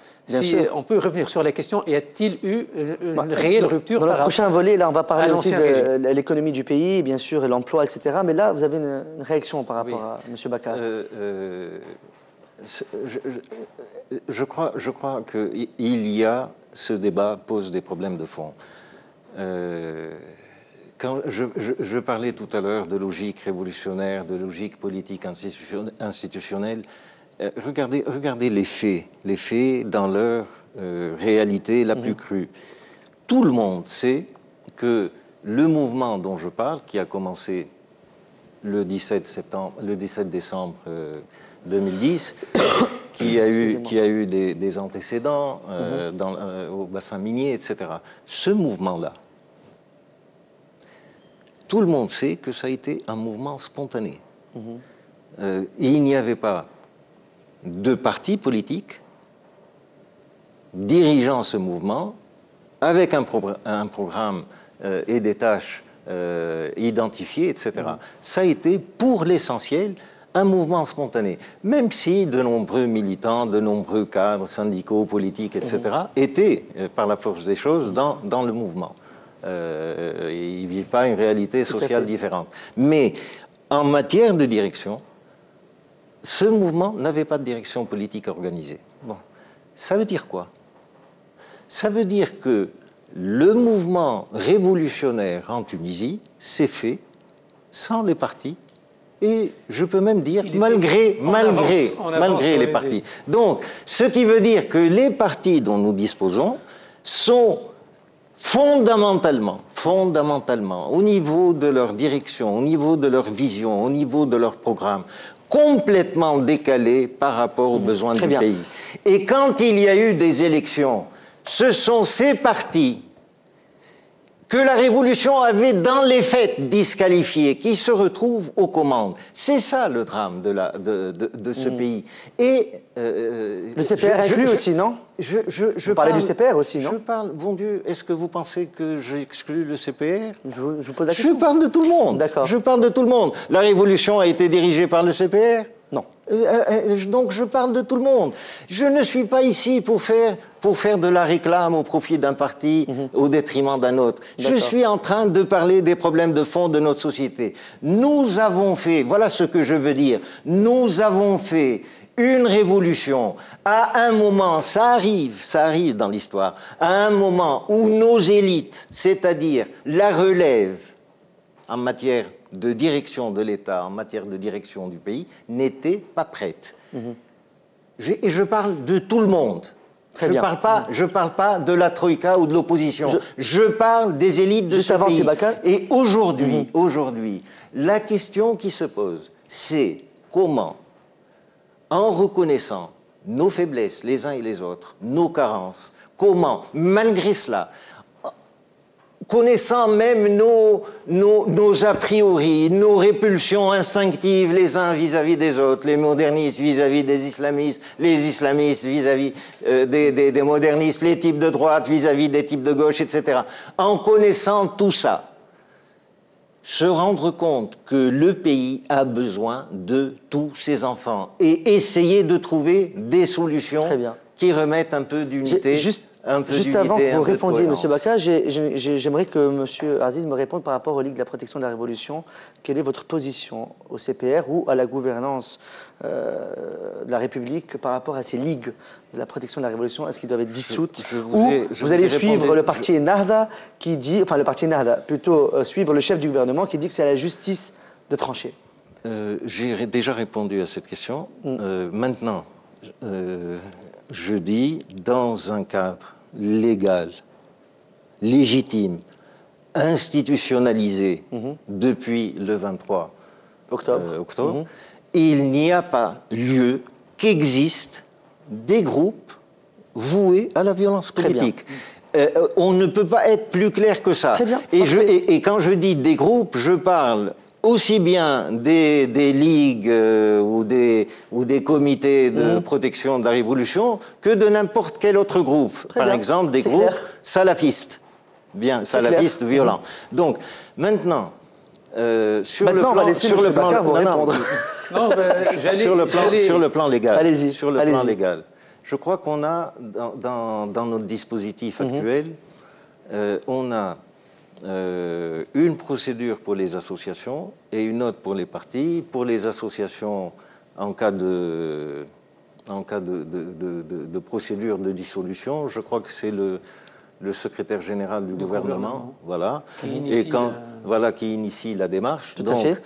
On peut y revenir sur la question, y a-t-il eu une réelle rupture? Dans le prochain volet, là, on va parler aussi de l'économie du pays, bien sûr, et l'emploi, etc. Mais là, vous avez une réaction par rapport à M. Bacar. Je crois qu'il y a... Ce débat pose des problèmes de fond. Quand je parlais tout à l'heure de logique révolutionnaire, de logique politique institutionnelle, regardez les faits dans leur réalité la plus crue. Tout le monde sait que le mouvement dont je parle, qui a commencé le 17 décembre 2010, qui a eu des antécédents au bassin minier, etc. Ce mouvement-là, tout le monde sait que ça a été un mouvement spontané. Il n'y avait pas de parti politique dirigeant ce mouvement avec un programme et des tâches identifiées, etc. Ça a été, pour l'essentiel, un mouvement spontané, même si de nombreux militants, de nombreux cadres syndicaux, politiques, etc., étaient, par la force des choses, dans le mouvement. Ils ne vivent pas une réalité sociale différente. Mais en matière de direction, ce mouvement n'avait pas de direction politique organisée. Bon. Ça veut dire quoi? Ça veut dire que le mouvement révolutionnaire en Tunisie s'est fait sans les partis, et je peux même dire malgré les partis. Donc, ce qui veut dire que les partis dont nous disposons sont fondamentalement, au niveau de leur direction, au niveau de leur vision, au niveau de leur programme, complètement décalés par rapport aux besoins du pays. Et quand il y a eu des élections, ce sont ces partis que la Révolution avait dans les faits disqualifiés, qui se retrouvent aux commandes. C'est ça le drame de ce pays. Et le CPR inclus aussi, non? Je parlais du CPR aussi, non? Je parle, bon Dieu, est-ce que vous pensez que j'exclus le CPR? Je vous pose la question. Je parle de tout le monde. D'accord. Je parle de tout le monde. La Révolution a été dirigée par le CPR? Non. Donc je parle de tout le monde. Je ne suis pas ici pour faire de la réclame au profit d'un parti au détriment d'un autre. Je suis en train de parler des problèmes de fond de notre société. Nous avons fait, voilà ce que je veux dire, nous avons fait une révolution à un moment, ça arrive dans l'histoire, à un moment où nos élites, c'est-à-dire la relève en matière de direction de l'État, en matière de direction du pays, n'étaient pas prêtes. Et je parle de tout le monde. Je parle pas de la Troïka ou de l'opposition. Je parle des élites de ce pays. Et aujourd'hui, la question qui se pose, c'est comment, en reconnaissant nos faiblesses les uns et les autres, nos carences, comment, malgré cela, connaissant même nos a priori, nos répulsions instinctives les uns vis-à-vis des autres, les modernistes vis-à-vis des islamistes, les islamistes vis-à-vis des modernistes, les types de droite vis-à-vis des types de gauche, etc. En connaissant tout ça, se rendre compte que le pays a besoin de tous ses enfants et essayer de trouver des solutions qui remettent un peu d'unité. Juste avant que vous répondiez, M. Baka, j'aimerais que M. Aziz me réponde par rapport aux Ligues de la protection de la Révolution. Quelle est votre position au CPR ou à la gouvernance de la République par rapport à ces Ligues de la protection de la Révolution? Est-ce qu'ils doivent être dissoutes? Ou vous allez suivre le parti Ennahda qui dit, enfin le parti Ennahda, plutôt suivre le chef du gouvernement qui dit que c'est à la justice de trancher? J'ai déjà répondu à cette question. Maintenant, je dis, dans un cadre légal, légitime, institutionnalisé depuis le 23 octobre, il n'y a pas lieu qu'existent des groupes voués à la violence politique. On ne peut pas être plus clair que ça. Et quand je dis des groupes, je parle aussi bien des ligues ou des comités de protection de la Révolution que de n'importe quel autre groupe. Par exemple, des groupes salafistes. Bien, salafistes violents. Donc, maintenant, sur le plan légal, je crois qu'on a, dans notre dispositif actuel, on a une procédure pour les associations et une autre pour les partis. Pour les associations, en cas de procédure de dissolution, je crois que c'est le secrétaire général du gouvernement, voilà, qui initie la démarche. Donc,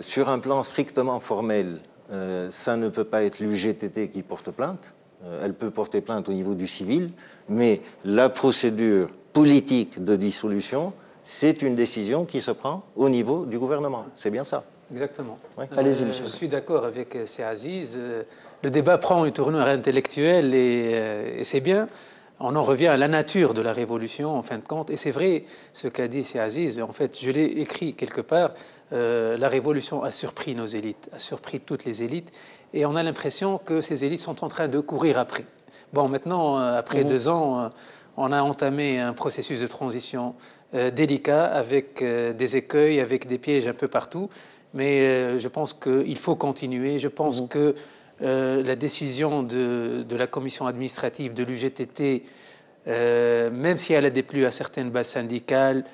sur un plan strictement formel, ça ne peut pas être l'UGTT qui porte plainte. Elle peut porter plainte au niveau du civil, mais la procédure politique de dissolution, c'est une décision qui se prend au niveau du gouvernement. C'est bien ça. Exactement. Ouais. Allez-y, monsieur. Je suis d'accord avec C. Aziz. Le débat prend une tournure intellectuelle et c'est bien. on en revient à la nature de la révolution, en fin de compte. Et c'est vrai, ce qu'a dit C. Aziz, en fait, je l'ai écrit quelque part, la révolution a surpris nos élites, a surpris toutes les élites, et on a l'impression que ces élites sont en train de courir après. Bon, maintenant, après 2 ans, on a entamé un processus de transition délicat, avec des écueils, avec des pièges un peu partout, mais je pense qu'il faut continuer. Je pense que la décision de la commission administrative de l'UGTT, même si elle a déplu à certaines bases syndicales,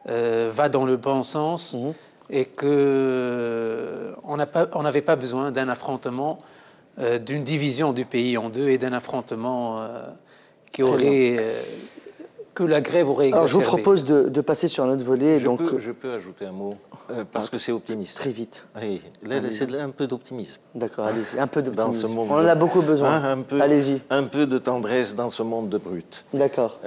va dans le bon sens et qu'on n'avait pas besoin d'un affrontement, d'une division du pays en deux et d'un affrontement qui aurait... que la grève aurait exacerbé. Alors, je vous propose de passer sur un autre volet. Je peux ajouter un mot, parce que c'est optimiste. Très vite. Oui, là, c'est un peu d'optimisme. D'accord, allez-y. Un peu Dans ce d'optimisme. monde On en a beaucoup besoin. Allez-y. Un peu de tendresse dans ce monde de brutes. D'accord.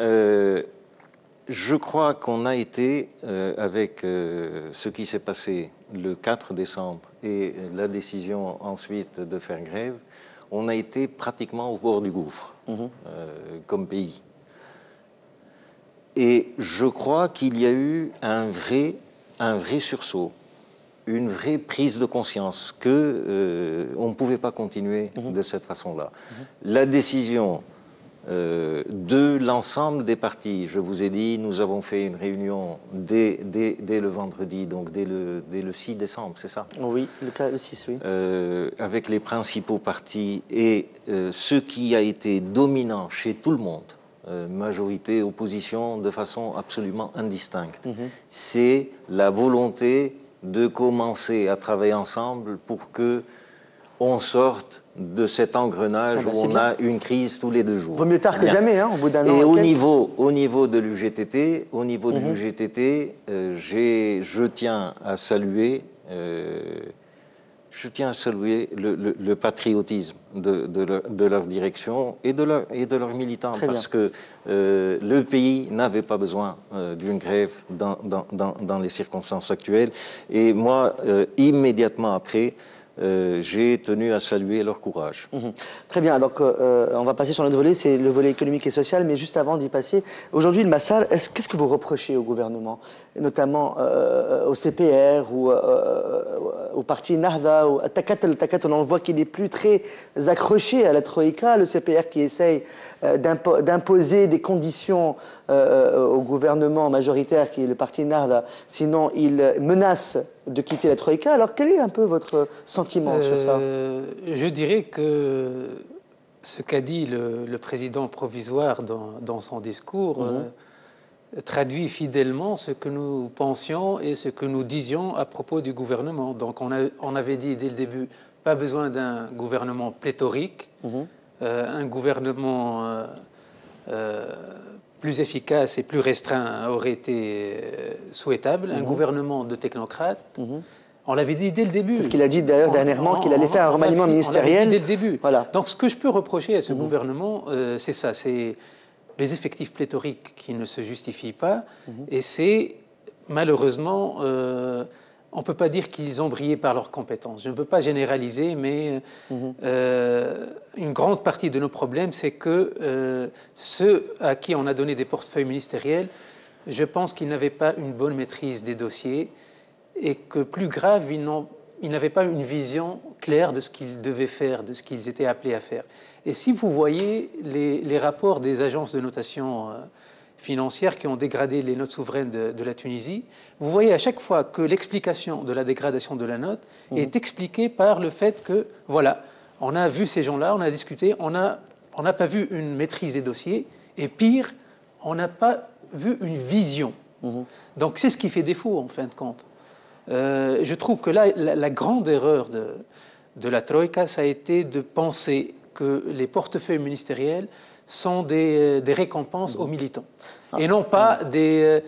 Je crois qu'on a été, avec ce qui s'est passé le 4 décembre et la décision ensuite de faire grève, on a été pratiquement au bord du gouffre, comme pays. Et je crois qu'il y a eu un vrai sursaut, une vraie prise de conscience qu'on ne pouvait pas continuer de cette façon-là. La décision de l'ensemble des partis, je vous ai dit, nous avons fait une réunion dès le vendredi, donc dès le 6 décembre, c'est ça? Oui, le 6, oui. Avec les principaux partis et ce qui a été dominant chez tout le monde, majorité, opposition, de façon absolument indistincte. C'est la volonté de commencer à travailler ensemble pour que on sorte de cet engrenage où on a une crise tous les 2 jours. Vaut mieux tard que jamais, hein, au bout d'un an. Et au niveau de l'UGTT, je tiens à saluer le patriotisme de leur direction et de leurs militants, parce que le pays n'avait pas besoin d'une grève dans les circonstances actuelles. Et moi, immédiatement après, j'ai tenu à saluer leur courage. Très bien, donc on va passer sur notre volet, c'est le volet économique et social, mais juste avant d'y passer, aujourd'hui, le Massal, qu'est-ce que vous reprochez au gouvernement, notamment au CPR ou au parti Nahda, ou à Takatel, on voit qu'il n'est plus très accroché à la Troïka, le CPR qui essaye d'imposer des conditions au gouvernement majoritaire qui est le parti Nahda, sinon il menace de quitter la Troïka. Alors quel est un peu votre sentiment sur ça? Je dirais que ce qu'a dit le président provisoire dans son discours traduit fidèlement ce que nous pensions et ce que nous disions à propos du gouvernement. Donc on avait dit dès le début, pas besoin d'un gouvernement pléthorique, un gouvernement plus efficace et plus restreint aurait été souhaitable, un gouvernement de technocrates. On l'avait dit dès le début. C'est ce qu'il a dit d'ailleurs dernièrement, qu'il allait faire un remaniement ministériel. Dès le début. Voilà. Donc ce que je peux reprocher à ce gouvernement, c'est ça, c'est les effectifs pléthoriques qui ne se justifient pas, et c'est malheureusement, on ne peut pas dire qu'ils ont brillé par leurs compétences. Je ne veux pas généraliser, mais une grande partie de nos problèmes, c'est que ceux à qui on a donné des portefeuilles ministériels, je pense qu'ils n'avaient pas une bonne maîtrise des dossiers et que, plus grave, ils n'avaient pas une vision claire de ce qu'ils devaient faire, de ce qu'ils étaient appelés à faire. Et si vous voyez les rapports des agences de notation financières qui ont dégradé les notes souveraines de la Tunisie, vous voyez à chaque fois que l'explication de la dégradation de la note est expliquée par le fait que, voilà, on a vu ces gens-là, on a discuté, on n'a pas vu une maîtrise des dossiers, et pire, on n'a pas vu une vision. Donc c'est ce qui fait défaut, en fin de compte. Je trouve que là, la grande erreur de la Troïka, ça a été de penser que les portefeuilles ministériels sont des récompenses aux militants, et non pas des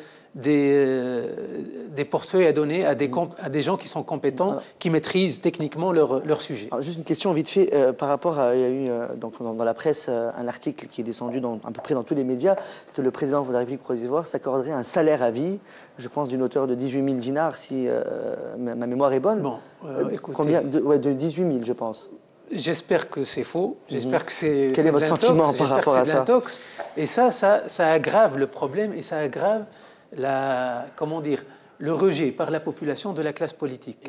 portefeuilles à donner à des gens qui sont compétents, qui maîtrisent techniquement leur sujet. Alors, juste une question vite fait, par rapport à... Il y a eu donc, dans la presse un article qui est descendu à peu près dans tous les médias, que le président de la République provisoire s'accorderait un salaire à vie, je pense d'une hauteur de 18 000 dinars, si ma mémoire est bonne. Bon, écoutez, combien de 18 000, je pense. J'espère que c'est faux. J'espère que c'est. Quel est votre sentiment par rapport à ça? Et ça aggrave le problème et ça aggrave le rejet par la population de la classe politique.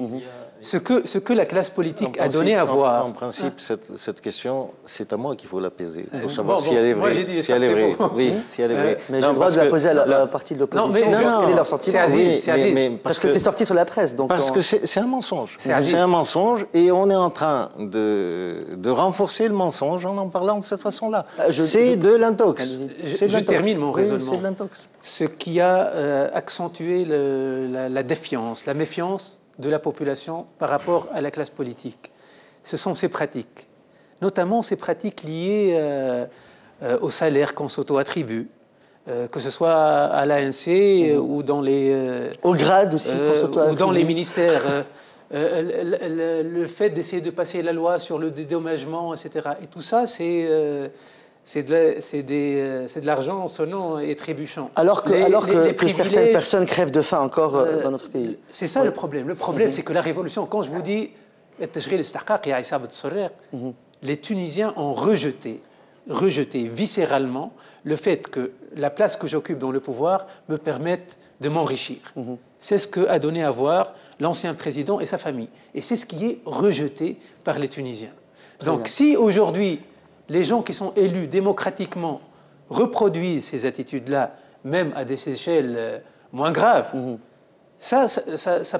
Ce que la classe politique a donné à voir. En principe, cette question, c'est à moi qu'il faut l'apaiser pour savoir si elle est vraie. Si elle est vraie. Oui, si elle est vraie. Mais j'ai le droit de la poser à la partie de l'opposition. Quel est leur sentiment? Parce que c'est sorti sur la presse. Parce que c'est un mensonge. C'est un mensonge et on est en train de renforcer le mensonge en parlant de cette façon-là. C'est de l'intox. Je termine mon raisonnement. C'est de l'intox. Ce qui a accentué la défiance, la méfiance de la population par rapport à la classe politique, ce sont ces pratiques, notamment ces pratiques liées au salaire qu'on s'auto-attribue, que ce soit à l'ANC ou dans les... au grade aussi, qu'on s'auto-attribue. Ou dans les ministères. Le fait d'essayer de passer la loi sur le dédommagement, etc. Et tout ça, c'est de l'argent sonnant et trébuchant. Alors que certaines personnes crèvent de faim encore dans notre pays. C'est ça le problème. Le problème, c'est que la révolution, quand je vous dis les Tunisiens ont rejeté viscéralement le fait que la place que j'occupe dans le pouvoir me permette de m'enrichir. C'est ce qu'a donné à voir l'ancien président et sa famille. Et c'est ce qui est rejeté par les Tunisiens. Donc si aujourd'hui, les gens qui sont élus démocratiquement reproduisent ces attitudes-là, même à des échelles moins graves, ça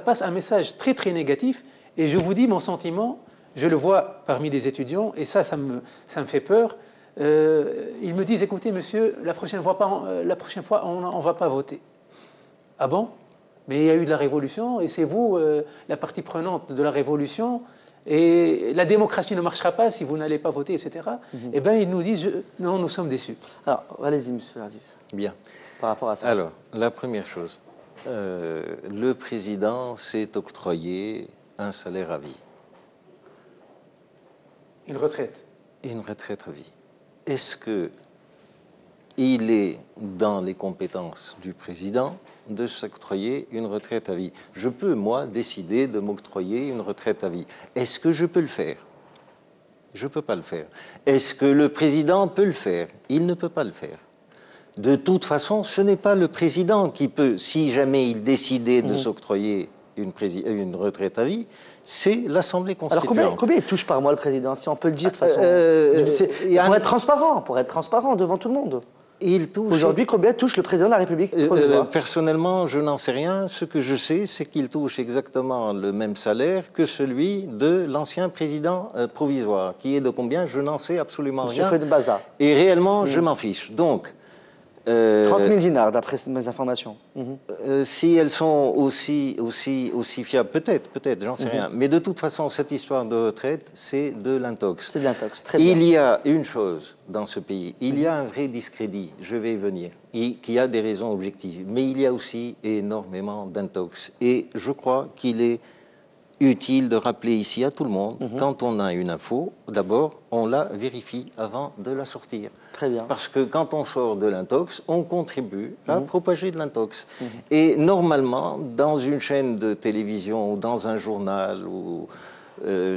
passe un message très très négatif. Et je vous dis mon sentiment, je le vois parmi les étudiants, et ça me fait peur. Ils me disent, écoutez monsieur, la prochaine fois on ne va pas voter. Ah bon? Mais il y a eu de la révolution, et c'est vous, la partie prenante de la révolution, et la démocratie ne marchera pas si vous n'allez pas voter, etc. Eh bien, ils nous disent, non, nous sommes déçus. Alors, allez-y, monsieur Aziz. Bien. Par rapport à ça. Alors, la première chose, le président s'est octroyé un salaire à vie. Une retraite. Une retraite à vie. Est-ce qu'il est dans les compétences du président de s'octroyer une retraite à vie? Je peux, moi, décider de m'octroyer une retraite à vie. Est-ce que je peux le faire? Je ne peux pas le faire. Est-ce que le président peut le faire? Il ne peut pas le faire. De toute façon, ce n'est pas le président qui peut, si jamais il décidait de s'octroyer une retraite à vie, c'est l'Assemblée constituante. Alors combien il touche par mois le président, si on peut le dire de façon... pour être transparent devant tout le monde. Aujourd'hui, combien touche le président de la République provisoire? Personnellement, je n'en sais rien. Ce que je sais, c'est qu'il touche exactement le même salaire que celui de l'ancien président provisoire. Qui est de combien? Je n'en sais absolument rien. Monsieur Baza. Et réellement, je m'en fiche. Donc... 30 000 dinars, d'après mes informations. Si elles sont aussi fiables, peut-être, j'en sais rien. Mais de toute façon, cette histoire de retraite, c'est de l'intox. C'est de l'intox, très bien. Il y a une chose dans ce pays, il y a un vrai discrédit, je vais y venir, qui a des raisons objectives, mais il y a aussi énormément d'intox. Et je crois qu'il est utile de rappeler ici à tout le monde, quand on a une info, d'abord, on la vérifie avant de la sortir. Très bien. Parce que quand on sort de l'intox, on contribue à propager de l'intox. Et normalement, dans une chaîne de télévision ou dans un journal ou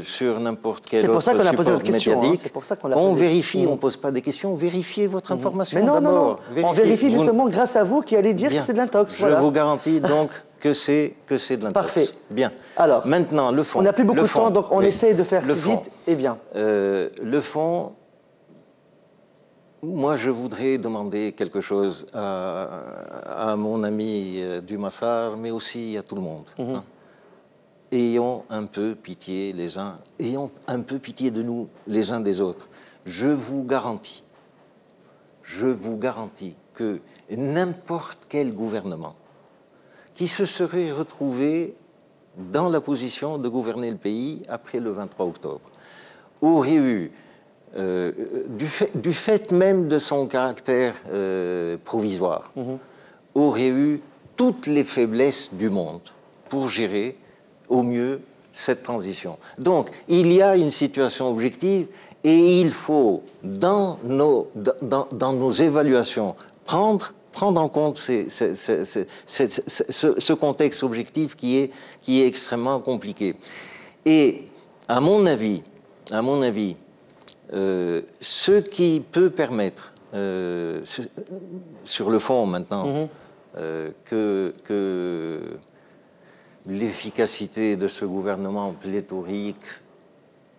sur n'importe quel autre support médiatique, on vérifie, on ne pose pas des questions, vérifiez votre information d'abord. On vérifie justement grâce à vous qui allez dire que c'est de l'intox. Je vous garantis donc que c'est de l'intox. Parfait. Bien. Alors, maintenant, le fond. On n'a plus beaucoup de temps, donc on essaye de faire vite et bien. Le fond... Moi, je voudrais demander quelque chose à mon ami Dumassar, mais aussi à tout le monde. Ayons un peu pitié les uns, ayons un peu pitié de nous les uns des autres. Je vous garantis que n'importe quel gouvernement qui se serait retrouvé dans la position de gouverner le pays après le 23 octobre aurait eu du fait même de son caractère provisoire, aurait eu toutes les faiblesses du monde pour gérer au mieux cette transition. Donc, il y a une situation objective et il faut, dans nos évaluations, prendre en compte ce contexte objectif qui est extrêmement compliqué. Et, à mon avis, à mon avis, ce qui peut permettre, sur le fond maintenant, que l'efficacité de ce gouvernement pléthorique,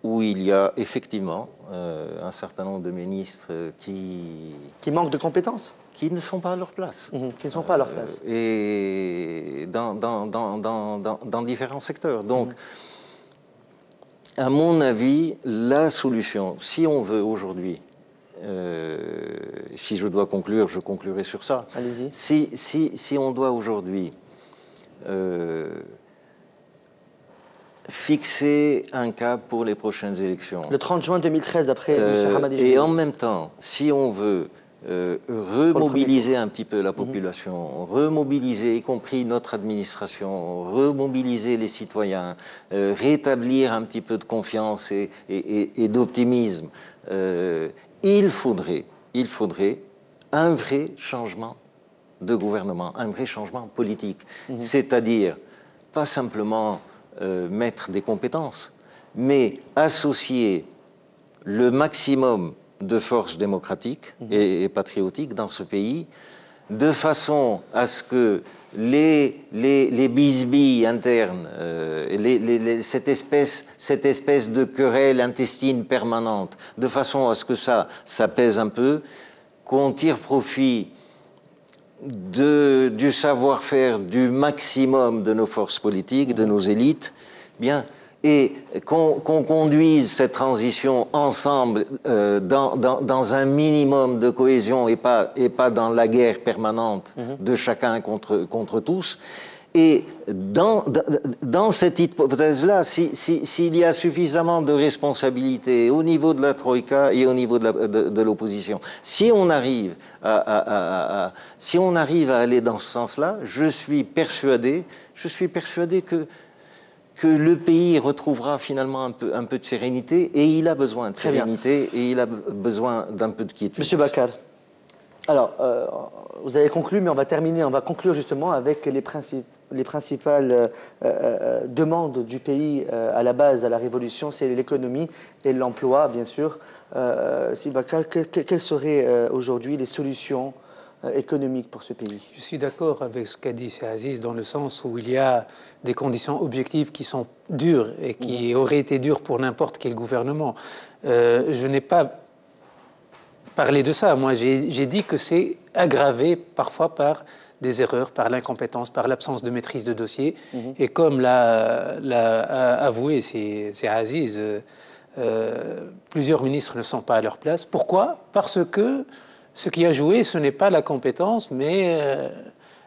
où il y a effectivement un certain nombre de ministres qui manquent de compétences, qui ne sont pas à leur place. Qui ne sont pas à leur place. Et dans différents secteurs. Donc, à mon avis, la solution, si on veut aujourd'hui, si je dois conclure, je conclurai sur ça. Allez-y. Si on doit aujourd'hui fixer un cap pour les prochaines élections. Le 30 juin 2013, d'après M. Hamadi. Et en même temps, si on veut remobiliser un petit peu la population, remobiliser y compris notre administration, remobiliser les citoyens, rétablir un petit peu de confiance et d'optimisme, il faudrait un vrai changement de gouvernement, un vrai changement politique. C'est-à-dire, pas simplement mettre des compétences, mais associer le maximum de forces démocratiques et patriotiques dans ce pays, de façon à ce que les bisbilles internes, cette espèce de querelle intestine permanente, de façon à ce que ça pèse un peu, qu'on tire profit du savoir-faire du maximum de nos forces politiques, de nos élites, bien, et qu'on conduise cette transition ensemble dans un minimum de cohésion et pas dans la guerre permanente de chacun contre tous. Et dans cette hypothèse-là, s'il y a suffisamment de responsabilités au niveau de la Troïka et au niveau de l'opposition, si on arrive à aller dans ce sens-là, je suis persuadé que le pays retrouvera finalement un peu de sérénité, et il a besoin de sérénité, et il a besoin d'un peu de quiétude. Monsieur Bakar, alors, vous avez conclu, mais on va conclure justement avec les principales demandes du pays à la base, à la révolution, c'est l'économie et l'emploi, bien sûr. Si Bakar, quelles seraient aujourd'hui les solutions économique pour ce pays? Je suis d'accord avec ce qu'a dit Aziz dans le sens où il y a des conditions objectives qui sont dures et qui auraient été dures pour n'importe quel gouvernement. Je n'ai pas parlé de ça. Moi, j'ai dit que c'est aggravé parfois par des erreurs, par l'incompétence, par l'absence de maîtrise de dossier. Et comme l'a avoué c'est Aziz, plusieurs ministres ne sont pas à leur place. Pourquoi? Parce que ce qui a joué, ce n'est pas la compétence, mais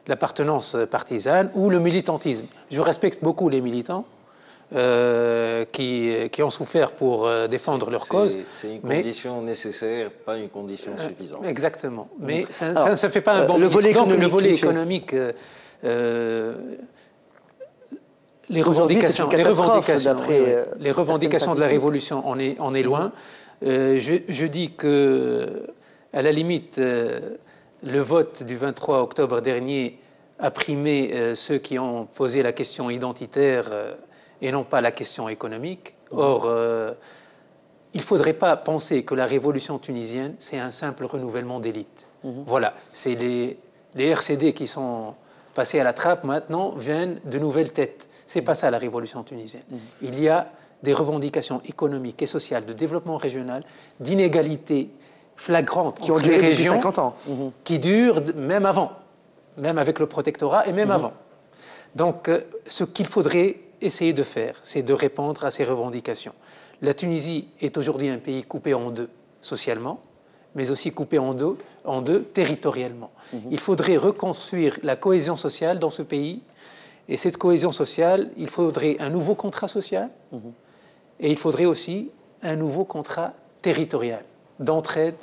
l'appartenance partisane ou le militantisme. Je respecte beaucoup les militants qui ont souffert pour défendre leur cause. C'est une condition nécessaire, pas une condition suffisante. Exactement. Mais ça ne fait pas un bon le volet ministre. Donc, économique, le volet économique, les revendications de la Révolution, on est loin. Je dis que, à la limite, le vote du 23 octobre dernier a primé ceux qui ont posé la question identitaire et non pas la question économique. Or, il ne faudrait pas penser que la révolution tunisienne, c'est un simple renouvellement d'élite. Voilà, c'est les RCD qui sont passés à la trappe, maintenant viennent de nouvelles têtes. Ce n'est pas ça la révolution tunisienne. Il y a des revendications économiques et sociales, de développement régional, d'inégalité flagrante qui ont entre duré les régions, depuis 50 ans. qui durent même avant, même avec le protectorat et même avant. Donc, ce qu'il faudrait essayer de faire, c'est de répondre à ces revendications. La Tunisie est aujourd'hui un pays coupé en deux socialement, mais aussi coupé en deux territorialement. Il faudrait reconstruire la cohésion sociale dans ce pays, et cette cohésion sociale, il faudrait un nouveau contrat social, et il faudrait aussi un nouveau contrat territorial d'entraide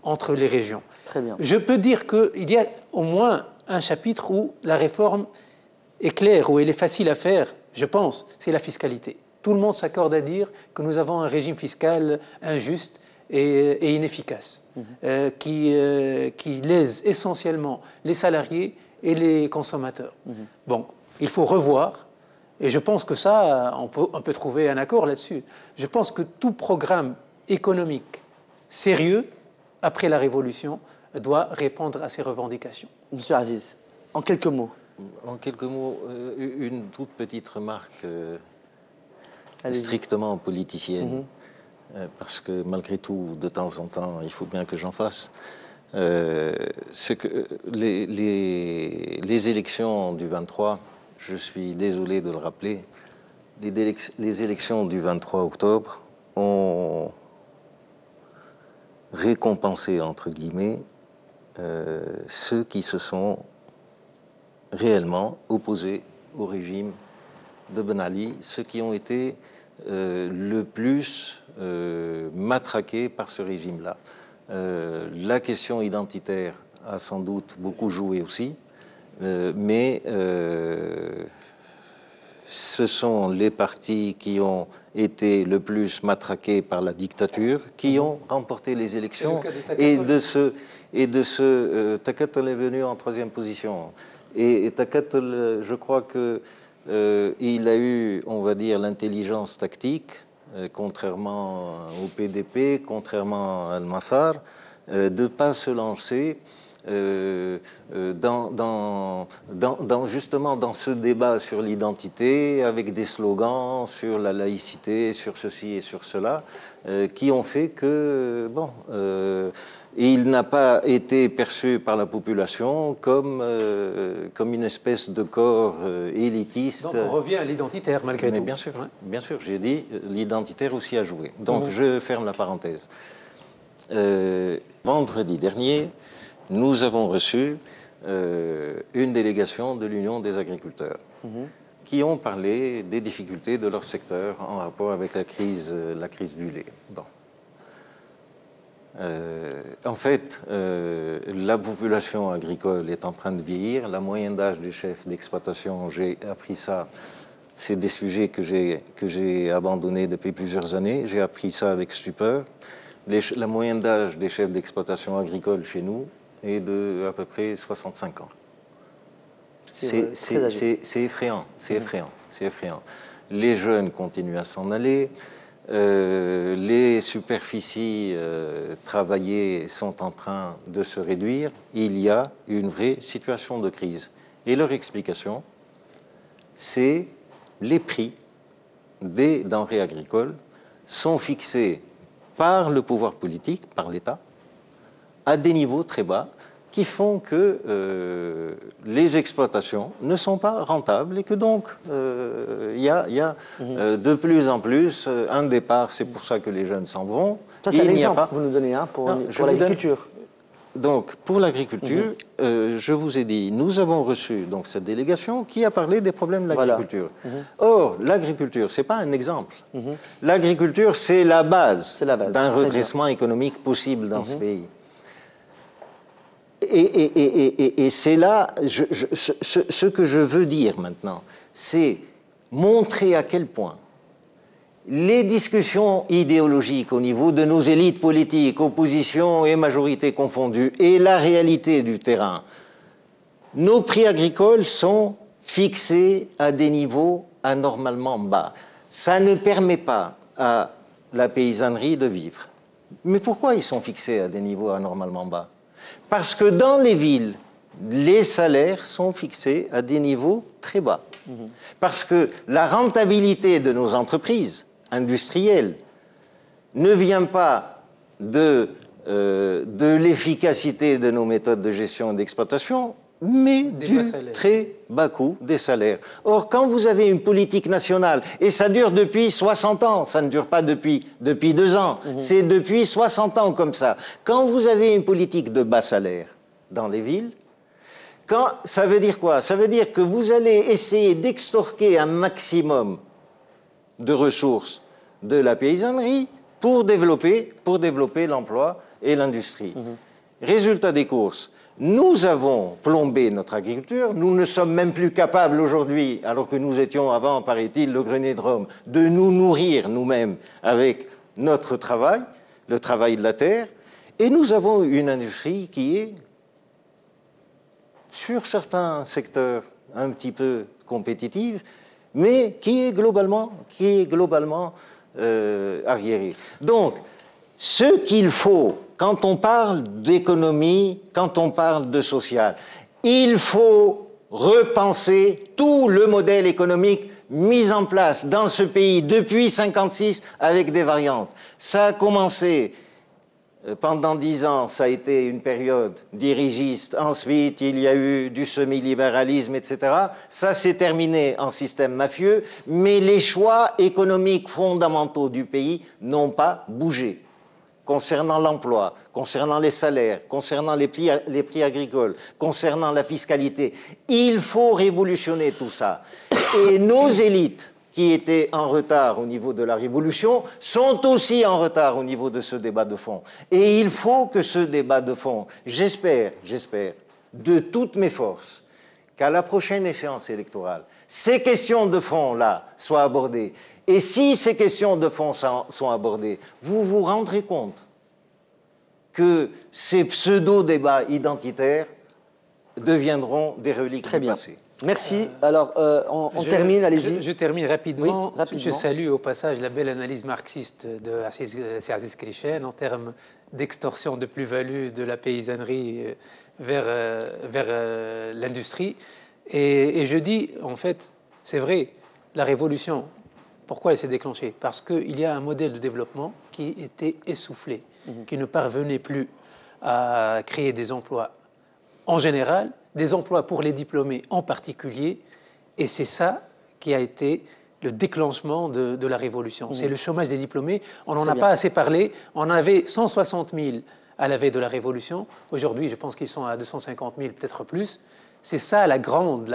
entre les régions. Très bien. Je peux dire qu'il y a au moins un chapitre où la réforme est claire, où elle est facile à faire, je pense, c'est la fiscalité. Tout le monde s'accorde à dire que nous avons un régime fiscal injuste et inefficace, qui lèse essentiellement les salariés et les consommateurs. Bon, il faut revoir Et je pense que ça, on peut trouver un accord là-dessus. Je pense que tout programme économique sérieux, après la Révolution, doit répondre à ces revendications. Monsieur Aziz, en quelques mots. En quelques mots, une toute petite remarque strictement politicienne, parce que malgré tout, de temps en temps, il faut bien que j'en fasse. C'est que les élections du 23, je suis désolé de le rappeler, les élections du 23 octobre ont récompensé, entre guillemets, ceux qui se sont réellement opposés au régime de Ben Ali, ceux qui ont été le plus matraqués par ce régime-là. La question identitaire a sans doute beaucoup joué aussi, mais ce sont les partis qui ont été le plus matraqués par la dictature qui ont remporté les élections. Et de ce Takatul est venu en 3e position. Et Takatul, je crois que il a eu, on va dire, l'intelligence tactique, contrairement au PDP, contrairement à Al-Massar, de ne pas se lancer justement dans ce débat sur l'identité, avec des slogans sur la laïcité, sur ceci et sur cela, qui ont fait que, bon, il n'a pas été perçu par la population comme une espèce de corps élitiste. Donc on revient à l'identitaire malgré tout. Bien sûr, j'ai dit l'identitaire aussi a joué. Donc je ferme la parenthèse. Vendredi dernier, nous avons reçu une délégation de l'Union des agriculteurs qui ont parlé des difficultés de leur secteur en rapport avec la crise du lait. Bon. En fait, la population agricole est en train de vieillir. La moyenne d'âge des chefs d'exploitation, j'ai appris ça, c'est des sujets que j'ai abandonnés depuis plusieurs années. J'ai appris ça avec stupeur. La moyenne d'âge des chefs d'exploitation agricole chez nous est de à peu près 65 ans. C'est effrayant, c'est effrayant. Les jeunes continuent à s'en aller. Les superficies travaillées sont en train de se réduire. Il y a une vraie situation de crise. Et leur explication, c'est les prix des denrées agricoles sont fixés par le pouvoir politique, par l'État, à des niveaux très bas, qui font que les exploitations ne sont pas rentables et que donc il y a de plus en plus un départ. C'est pour ça que les jeunes s'en vont. Ça, c'est un exemple que vous nous donnez pour l'agriculture. Donc, pour l'agriculture, je vous ai dit, nous avons reçu donc, cette délégation qui a parlé des problèmes de l'agriculture. Or, l'agriculture, ce n'est pas un exemple. L'agriculture, c'est la base d'un redressement économique possible dans ce pays. Et c'est là, ce que je veux dire maintenant, c'est montrer à quel point les discussions idéologiques au niveau de nos élites politiques, opposition et majorité confondues, et la réalité du terrain, nos prix agricoles sont fixés à des niveaux anormalement bas. Ça ne permet pas à la paysannerie de vivre. Mais pourquoi ils sont fixés à des niveaux anormalement bas ? Parce que dans les villes, les salaires sont fixés à des niveaux très bas. Parce que la rentabilité de nos entreprises industrielles ne vient pas de l'efficacité de nos méthodes de gestion et d'exploitation, mais du très bas coût des salaires. Or, quand vous avez une politique nationale, et ça dure depuis 60 ans, ça ne dure pas depuis 2 ans, c'est depuis 60 ans comme ça. Quand vous avez une politique de bas salaire dans les villes, ça veut dire quoi? Ça veut dire que vous allez essayer d'extorquer un maximum de ressources de la paysannerie pour développer l'emploi et l'industrie. Résultat des courses, nous avons plombé notre agriculture, nous ne sommes même plus capables aujourd'hui, alors que nous étions avant, paraît-il, le grenier de Rome, de nous nourrir nous-mêmes avec notre travail, le travail de la terre, et nous avons une industrie qui est, sur certains secteurs, un petit peu compétitive, mais qui est globalement arriéré. Donc, ce qu'il faut, quand on parle d'économie, quand on parle de social, il faut repenser tout le modèle économique mis en place dans ce pays depuis 1956 avec des variantes. Ça a commencé pendant 10 ans, ça a été une période dirigiste. Ensuite, il y a eu du semi-libéralisme, etc. Ça s'est terminé en système mafieux, mais les choix économiques fondamentaux du pays n'ont pas bougé. Concernant l'emploi, concernant les salaires, concernant les prix agricoles, concernant la fiscalité. Il faut révolutionner tout ça. Et nos élites, qui étaient en retard au niveau de la révolution, sont aussi en retard au niveau de ce débat de fond. Et il faut que ce débat de fond, j'espère, de toutes mes forces, qu'à la prochaine échéance électorale, ces questions de fond-là soient abordées. Et si ces questions de fond sont abordées, vous vous rendrez compte que ces pseudo-débats identitaires deviendront des reliques du passé. Merci. Alors, on termine, allez-y. Je termine rapidement. Oui, rapidement. Je salue au passage la belle analyse marxiste de Aziz Krishen en termes d'extorsion de plus-value de la paysannerie vers l'industrie. Et je dis, en fait, c'est vrai, la révolution, pourquoi elle s'est déclenchée? Parce qu'il y a un modèle de développement qui était essoufflé, qui ne parvenait plus à créer des emplois en général, des emplois pour les diplômés en particulier, et c'est ça qui a été le déclenchement de la révolution. C'est le chômage des diplômés. On n'en a pas assez parlé. On avait 160 000 à la veille de la révolution. Aujourd'hui, je pense qu'ils sont à 250 000, peut-être plus. C'est ça la grande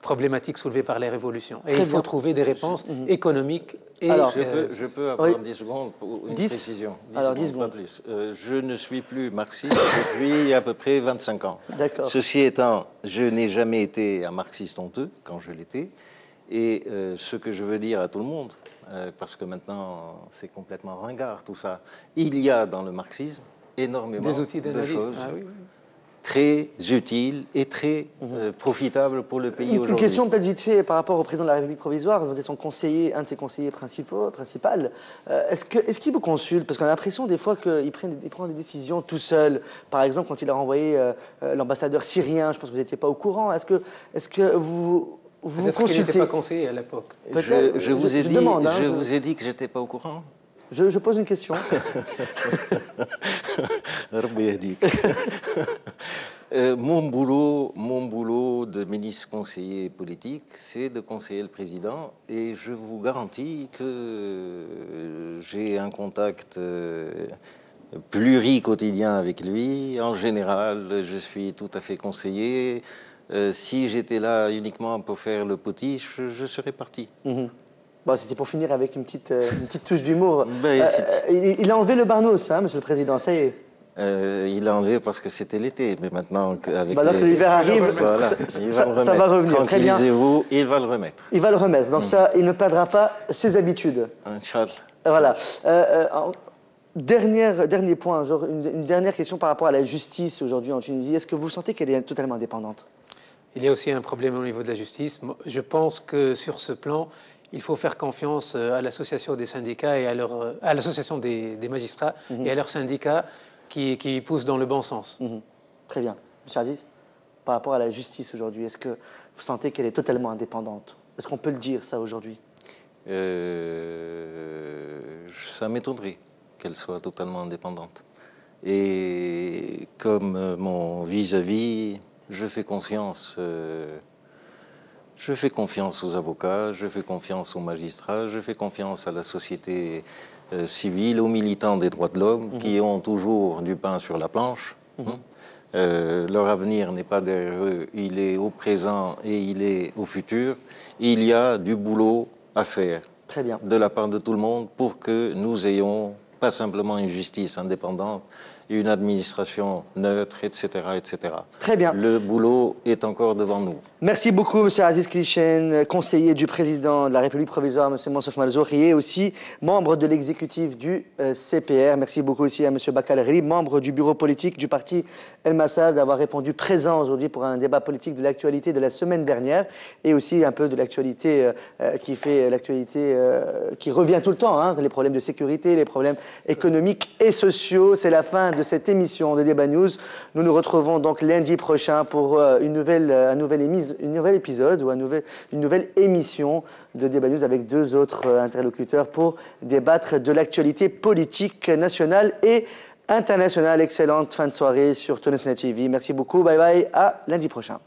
problématique soulevée par les révolutions. Et il faut trouver des réponses économiques. Et alors, je peux avoir 10 secondes pour une précision. 10 secondes, pas plus. Je ne suis plus marxiste depuis à peu près 25 ans. Ceci étant, je n'ai jamais été un marxiste honteux quand je l'étais. Et ce que je veux dire à tout le monde, parce que maintenant c'est complètement ringard tout ça, il y a dans le marxisme énormément des outils d'analyse. De choses très utiles et très profitables pour le pays aujourd'hui. Une question peut-être vite fait par rapport au président de la République provisoire. Vous êtes son conseiller, un de ses conseillers principal. Est-ce qu'il vous consulte? Parce qu'on a l'impression des fois qu'il prend des décisions tout seul. Par exemple, quand il a renvoyé l'ambassadeur syrien, je pense que vous n'étiez pas au courant. Est-ce que vous consultez? Qu'il n'était pas conseiller à l'époque. Je vous ai dit que j'étais pas au courant. Je pose une question. Mon boulot de ministre conseiller politique, c'est de conseiller le président, et je vous garantis que j'ai un contact pluriquotidien avec lui. En général, je suis tout à fait conseillé. Si j'étais là uniquement pour faire le potiche, je serais parti. Bon, c'était pour finir avec une petite touche d'humour. Il a enlevé le barnos, hein, monsieur le président, ça y est. Il a enlevé parce que c'était l'été, mais maintenant avec que l'hiver arrive, voilà, ça va revenir. Très bien. Tranquillisez-vous, il va le remettre. Il va le remettre, donc ça, il ne perdra pas ses habitudes. Inch'Allah. Voilà. Dernier point, genre une dernière question par rapport à la justice aujourd'hui en Tunisie. Est-ce que vous sentez qu'elle est totalement indépendante? Il y a aussi un problème au niveau de la justice. Je pense que sur ce plan, il faut faire confiance à l'association des syndicats et à l'association des magistrats et à leurs syndicats qui poussent dans le bon sens. Très bien. Monsieur Aziz, par rapport à la justice aujourd'hui, est-ce que vous sentez qu'elle est totalement indépendante? Est-ce qu'on peut le dire, ça, aujourd'hui? Ça m'étonnerait qu'elle soit totalement indépendante. Et comme mon vis-à-vis, je fais confiance aux avocats, je fais confiance aux magistrats, je fais confiance à la société civile, aux militants des droits de l'homme qui ont toujours du pain sur la planche. Leur avenir n'est pas derrière eux, il est au présent et il est au futur. Il y a du boulot à faire Très bien. de la part de tout le monde pour que nous ayons pas simplement une justice indépendante, et une administration neutre, etc., etc. Très bien. Le boulot est encore devant nous. Merci beaucoup, M. Aziz Klichen, conseiller du président de la République provisoire, M. Mansour Malzouri, et aussi membre de l'exécutif du CPR. Merci beaucoup aussi à M. Bakal Ghali, membre du bureau politique du parti El Massal, d'avoir répondu présent aujourd'hui pour un débat politique de l'actualité de la semaine dernière et aussi un peu de l'actualité qui revient tout le temps, hein, les problèmes de sécurité, les problèmes économiques et sociaux. C'est la fin de cette émission de Débat News. Nous nous retrouvons donc lundi prochain pour une nouvelle épisode ou une nouvelle émission de Débat News avec deux autres interlocuteurs pour débattre de l'actualité politique nationale et internationale. Excellente fin de soirée sur Tonesnet TV. Merci beaucoup. Bye bye. À lundi prochain.